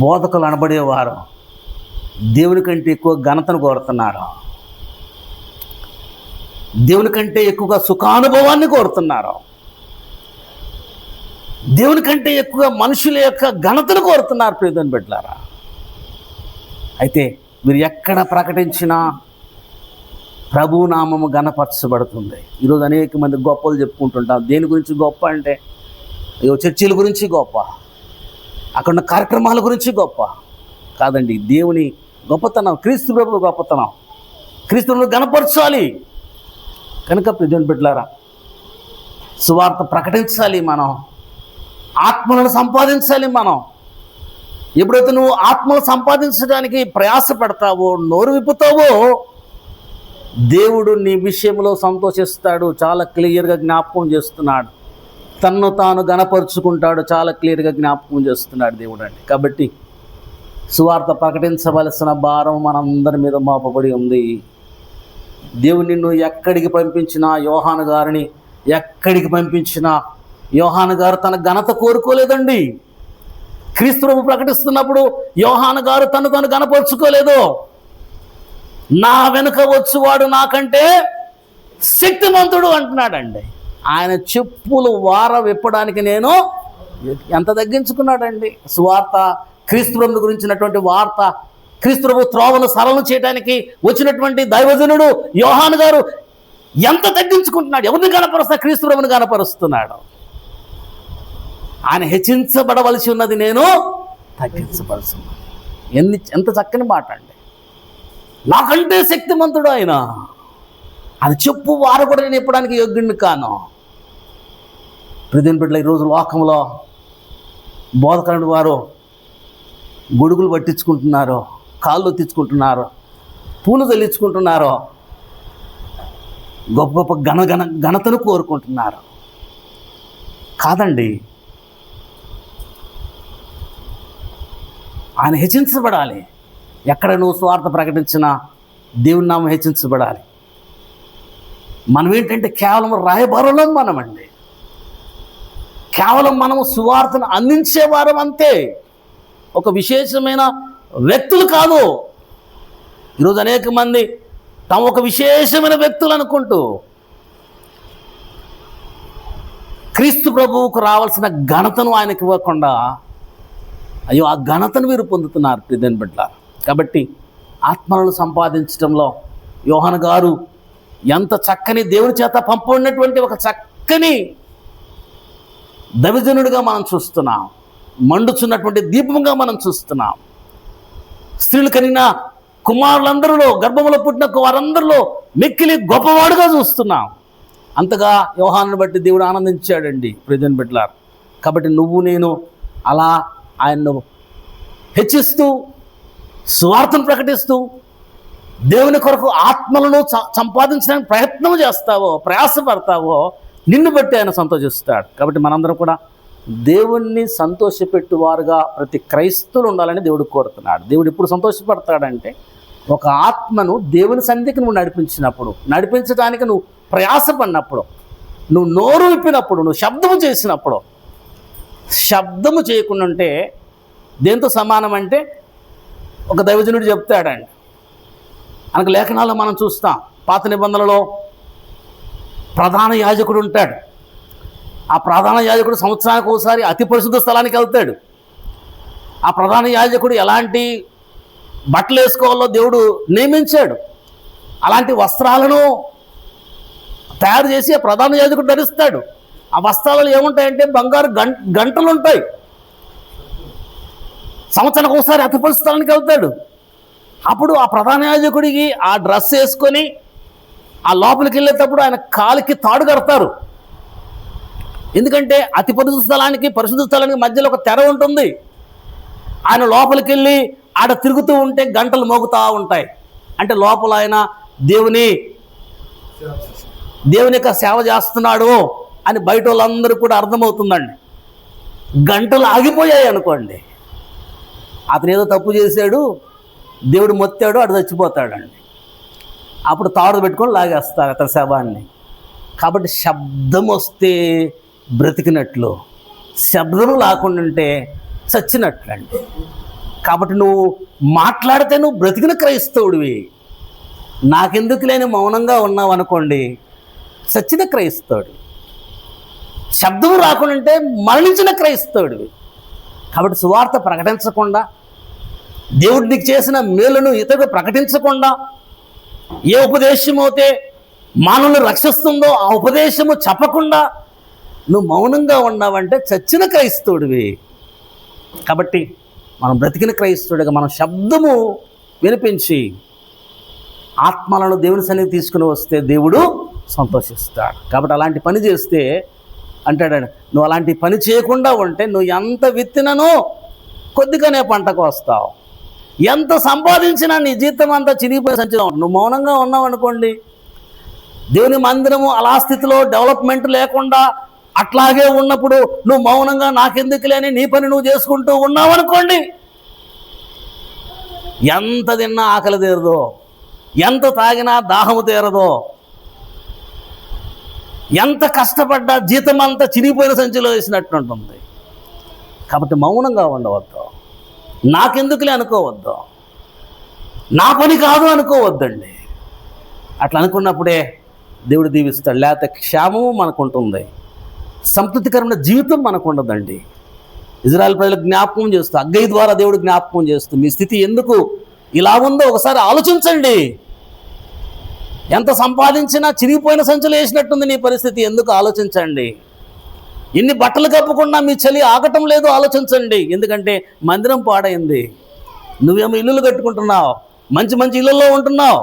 బోధకులు అనబడేవారు దేవుని కంటే ఎక్కువ ఘనతను కోరుతున్నారు, దేవుని కంటే ఎక్కువగా సుఖానుభవాన్ని కోరుతున్నారు, దేవుని కంటే ఎక్కువగా మనుషుల యొక్క ఘనతను కోరుతున్నారు. ప్రియమైన బిడ్డలారా, అయితే మీరు ఎక్కడ ప్రకటించినా ప్రభు నామము ఘనపరచబడుతుంది. ఈరోజు అనేక మంది గొప్పలు చెప్పుకుంటుంటాం. దేని గురించి గొప్ప అంటే చర్చిల గురించి గొప్ప, అక్కడ ఉన్న కార్యక్రమాల గురించి గొప్ప కాదండి. దేవుని గొప్పతనం, క్రీస్తు ప్రభు గొప్పతనం, క్రీస్తు ప్రభు ఘనపరచాలి. కనుక ప్రియమైన బిడ్డలారా, సువార్త ప్రకటించాలి. మనం ఆత్మలను సంపాదించాలి. మనం ఎప్పుడైతే నువ్వు ఆత్మలు సంపాదించడానికి ప్రయాసపడతావో, నోరు విప్పుతావో, దేవుడు నీ విషయంలో సంతోషిస్తాడు. చాలా క్లియర్గా జ్ఞాపకం చేస్తున్నాడు. తన్ను తాను గణపరుచుకుంటాడు. చాలా క్లియర్గా జ్ఞాపకం చేస్తున్నాడు దేవుడు అండి. కాబట్టి సువార్త ప్రకటించవలసిన భారం మనందరి మీద మోపబడి ఉంది. దేవుడు నిన్ను ఎక్కడికి పంపించినా, యోహాను గారిని ఎక్కడికి పంపించినా, యోహాను గారు తన ఘనత కోరుకోలేదండి. క్రీస్తు ప్రభు ప్రకటిస్తున్నప్పుడు యోహాను గారు తను గణపరుచుకోలేదు. నా వెనుక వచ్చువాడు నాకంటే శక్తిమంతుడు అంటున్నాడండి. ఆయన చెప్పులు వార విప్పడానికి నేను ఎంత తగ్గించుకున్నాడండి. సువార్త, క్రీస్తు ప్రభు గురించినటువంటి వార్త, క్రీస్తు ప్రభు త్రోవను సరళం చేయడానికి వచ్చినటువంటి దైవజనుడు యోహాను గారు ఎంత తగ్గించుకుంటున్నాడు. ఎవరిని కనపరుస్తా? క్రీస్తు ప్రభుని కనపరుస్తున్నాడు. ఆయన హెచ్చించబడవలసి ఉన్నది, నేను తగ్గించవలసి ఉన్నది. ఎంత చక్కని మాట అండి. నాకంటే శక్తిమంతుడు ఆయన. అది చెప్పు వారు కూడా నేను ఇప్పడానికి యోగ్యుడిని కాను. ప్రియమైన బిడ్డలు, ఈరోజు లోకంలో బోధకులు వారు గొడుగులు పట్టించుకుంటున్నారు, కాళ్ళు తెచ్చుకుంటున్నారు, పూలు తల్లించుకుంటున్నారు, గొప్ప గొప్ప ఘనతను కోరుకుంటున్నారు. కాదండి, ఆయన హెచ్చించబడాలి. ఎక్కడ నువ్వు స్వార్థ ప్రకటించినా దేవుని నామం హెచ్చించబడాలి. మనం ఏంటంటే కేవలం రాయబారులం మనమండి. కేవలం మనము సువార్తను అందించేవారం అంతే, ఒక విశేషమైన వ్యక్తులు కాదు. ఈరోజు అనేక మంది తాము ఒక విశేషమైన వ్యక్తులు అనుకుంటూ క్రీస్తు ప్రభువుకు రావాల్సిన ఘనతను ఆయనకి ఇవ్వకుండా, అయ్యో ఆ ఘనతను వీరు పొందుతున్నారు ప్రియమైన బిడ్డలారా. కాబట్టి ఆత్మలను సంపాదించడంలో యోహాను గారు ఎంత చక్కని దేవుని చేత పంపబడినటువంటి ఒక చక్కని దైవజనుడిగా మనం చూస్తున్నాం. మండుచున్నటువంటి దీపంగా మనం చూస్తున్నాం. స్త్రీలు కనిన కుమారులందరిలో, గర్భంలో పుట్టిన వారందరిలో మిక్కిలి గొప్పవాడుగా చూస్తున్నాం. అంతగా యోహానుని బట్టి దేవుడు ఆనందించాడండి ప్రియమైన బిడ్డలారా. కాబట్టి నువ్వు నేను అలా ఆయన్ను హెచ్చిస్తూ, సువార్తను ప్రకటిస్తూ, దేవుని కొరకు ఆత్మలను సంపాదించడానికి ప్రయత్నం చేస్తావో, ప్రయాసపడతావో, నిన్ను బట్టి ఆయన సంతోషిస్తాడు. కాబట్టి మనందరం కూడా దేవుణ్ణి సంతోషపెట్టువారుగా ప్రతి క్రైస్తవులు ఉండాలని దేవుడు కోరుతున్నాడు. దేవుడు ఎప్పుడు సంతోషపడతాడంటే, ఒక ఆత్మను దేవుని సన్నిధికి నువ్వు నడిపించడానికి నువ్వు ప్రయాసపడినప్పుడు, నువ్వు నోరు విప్పినప్పుడు, నువ్వు శబ్దము చేసినప్పుడు. శబ్దము చేయకుండా ఉంటే దేంతో సమానం అంటే, ఒక దైవజనుడు చెప్తాడండి, మనకు లేఖనాల్లో మనం చూస్తాం. పాత నిబంధనలో ప్రధాన యాజకుడు ఉంటాడు. ఆ ప్రధాన యాజకుడు సంవత్సరానికి ఒకసారి అతి పరిశుద్ధ స్థలానికి వెళ్తాడు. ఆ ప్రధాన యాజకుడు ఎలాంటి బట్టలు వేసుకోవాలో దేవుడు నియమించాడు. అలాంటి వస్త్రాలను తయారు చేసి ఆ ప్రధాన యాజకుడు ధరిస్తాడు. ఆ వస్త్రాలలో ఏముంటాయంటే బంగారు గంటలు ఉంటాయి. సంవత్సరానికి ఒకసారి అతి పరిశుద్ధ స్థలానికి వెళ్తాడు. అప్పుడు ఆ ప్రధాన యాజకుడికి ఆ డ్రెస్ వేసుకొని ఆ లోపలికి వెళ్ళేటప్పుడు ఆయన కాలికి తాడు కడతారు. ఎందుకంటే అతి పరిశుద్ధ స్థలానికి మధ్యలో ఒక తెర ఉంటుంది. ఆయన లోపలికి వెళ్ళి ఆడ తిరుగుతూ ఉంటే గంటలు మోగుతూ ఉంటాయి. అంటే లోపల ఆయన దేవుని యొక్క సేవ చేస్తున్నాడు అని బయట వాళ్ళందరూ కూడా అర్థమవుతుందండి. గంటలు ఆగిపోయాయి అనుకోండి, అతను ఏదో తప్పు చేశాడు, దేవుడు మొత్తాడు, అటు చచ్చిపోతాడండి. అప్పుడు తాడు పెట్టుకొని లాగేస్తారు అతని శవాన్ని. కాబట్టి శబ్దం వస్తే బ్రతికినట్లు, శబ్దము లేకుండా ఉంటే చచ్చినట్లండి. కాబట్టి నువ్వు మాట్లాడితే నువ్వు బ్రతికిన క్రైస్తవుడివి. నాకెందుకు లేని మౌనంగా ఉన్నావు అనుకోండి, చచ్చిన క్రైస్తవుడివి. శబ్దము రాకుండా ఉంటే మరణించిన క్రైస్తవుడివి. కాబట్టి సువార్త ప్రకటించకుండా, దేవుడు నీకు చేసిన మేలును ఇతరులకు ప్రకటించకుండా ఏ ఉపదేశం అయితే మానవుని రక్షిస్తుందో ఆ ఉపదేశము చెప్పకుండా నువ్వు మౌనంగా ఉన్నావంటే చచ్చిన క్రైస్తవుడివి. కాబట్టి మనం బ్రతికిన క్రైస్తవుడిగా మనం శబ్దము వినిపించి ఆత్మలను దేవుని సన్నిధి తీసుకుని వస్తే దేవుడు సంతోషిస్తాడు. కాబట్టి అలాంటి పని చేస్తే అంటాడు, నువ్వు అలాంటి పని చేయకుండా ఉంటే నువ్వు ఎంత విత్తినను కొద్దిగానే పంటకు వస్తావు, ఎంత సంపాదించినా నీ జీతం అంతా చినిగిపోయి సంచిలో. నువ్వు మౌనంగా ఉన్నావు అనుకోండి, దేవుని మందిరము అలా స్థితిలో డెవలప్మెంట్ లేకుండా అట్లాగే ఉన్నప్పుడు నువ్వు మౌనంగా నాకెందుకులే అని నీ పని నువ్వు చేసుకుంటూ ఉన్నావు అనుకోండి, ఎంత తిన్నా ఆకలి తీరదో, ఎంత తాగినా దాహము తీరదో, ఎంత కష్టపడ్డా జీతం అంతా చినిగిపోయిన సంచిలో వేసినట్టు ఉంటుంది. కాబట్టి మౌనంగా ఉండవద్దు, నాకెందుకులే అనుకోవద్దు, నా పని కాదు అనుకోవద్దండి. అట్లా అనుకున్నప్పుడే దేవుడు దీవిస్తాడు. లేకపోతే క్షేమము మనకు ఉంటుంది, సంతృప్తికరమైన జీవితం మనకు ఉండదండి. ఇజ్రాయెల్ ప్రజలకు జ్ఞాపకం చేస్తూ, అగ్గయి ద్వారా దేవుడు జ్ఞాపకం చేస్తూ, మీ స్థితి ఎందుకు ఇలా ఉందో ఒకసారి ఆలోచించండి. ఎంత సంపాదించినా చిరిగిపోయిన సంచులు వేసినట్టుంది నీ పరిస్థితి, ఎందుకు ఆలోచించండి. ఎన్ని బట్టలు కప్పుకున్నా మీ చలి ఆగటం లేదు, ఆలోచించండి. ఎందుకంటే మందిరం పాడైంది, నువ్వేమో ఇల్లులు కట్టుకుంటున్నావు, మంచి మంచి ఇళ్ళల్లో ఉంటున్నావు,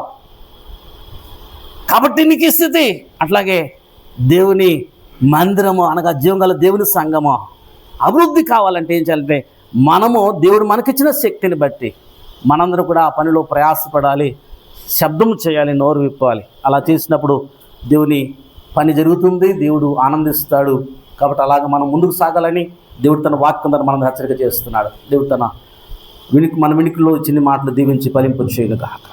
కాబట్టి నీకు ఈ స్థితి. అట్లాగే దేవుని మందిరము అనగా జీవంగల దేవుని సంఘము అభివృద్ధి కావాలంటే ఏం చేయాలంటే మనము దేవుడు మనకిచ్చిన శక్తిని బట్టి మనందరూ కూడా ఆ పనిలో ప్రయాసపడాలి, శబ్దం చేయాలి, నోరు విప్పాలి. అలా చేసినప్పుడు దేవుని పని జరుగుతుంది, దేవుడు ఆనందిస్తాడు. కాబట్టి అలాగ మనం ముందుకు సాగాలని దేవుడు తన వాక్యం ద్వారా మనం హెచ్చరిక చేస్తున్నాడు. దేవుడు తన మన వినికిలో చిన్ని మాటలు దీవించి ఫలింపు చేయను గాక.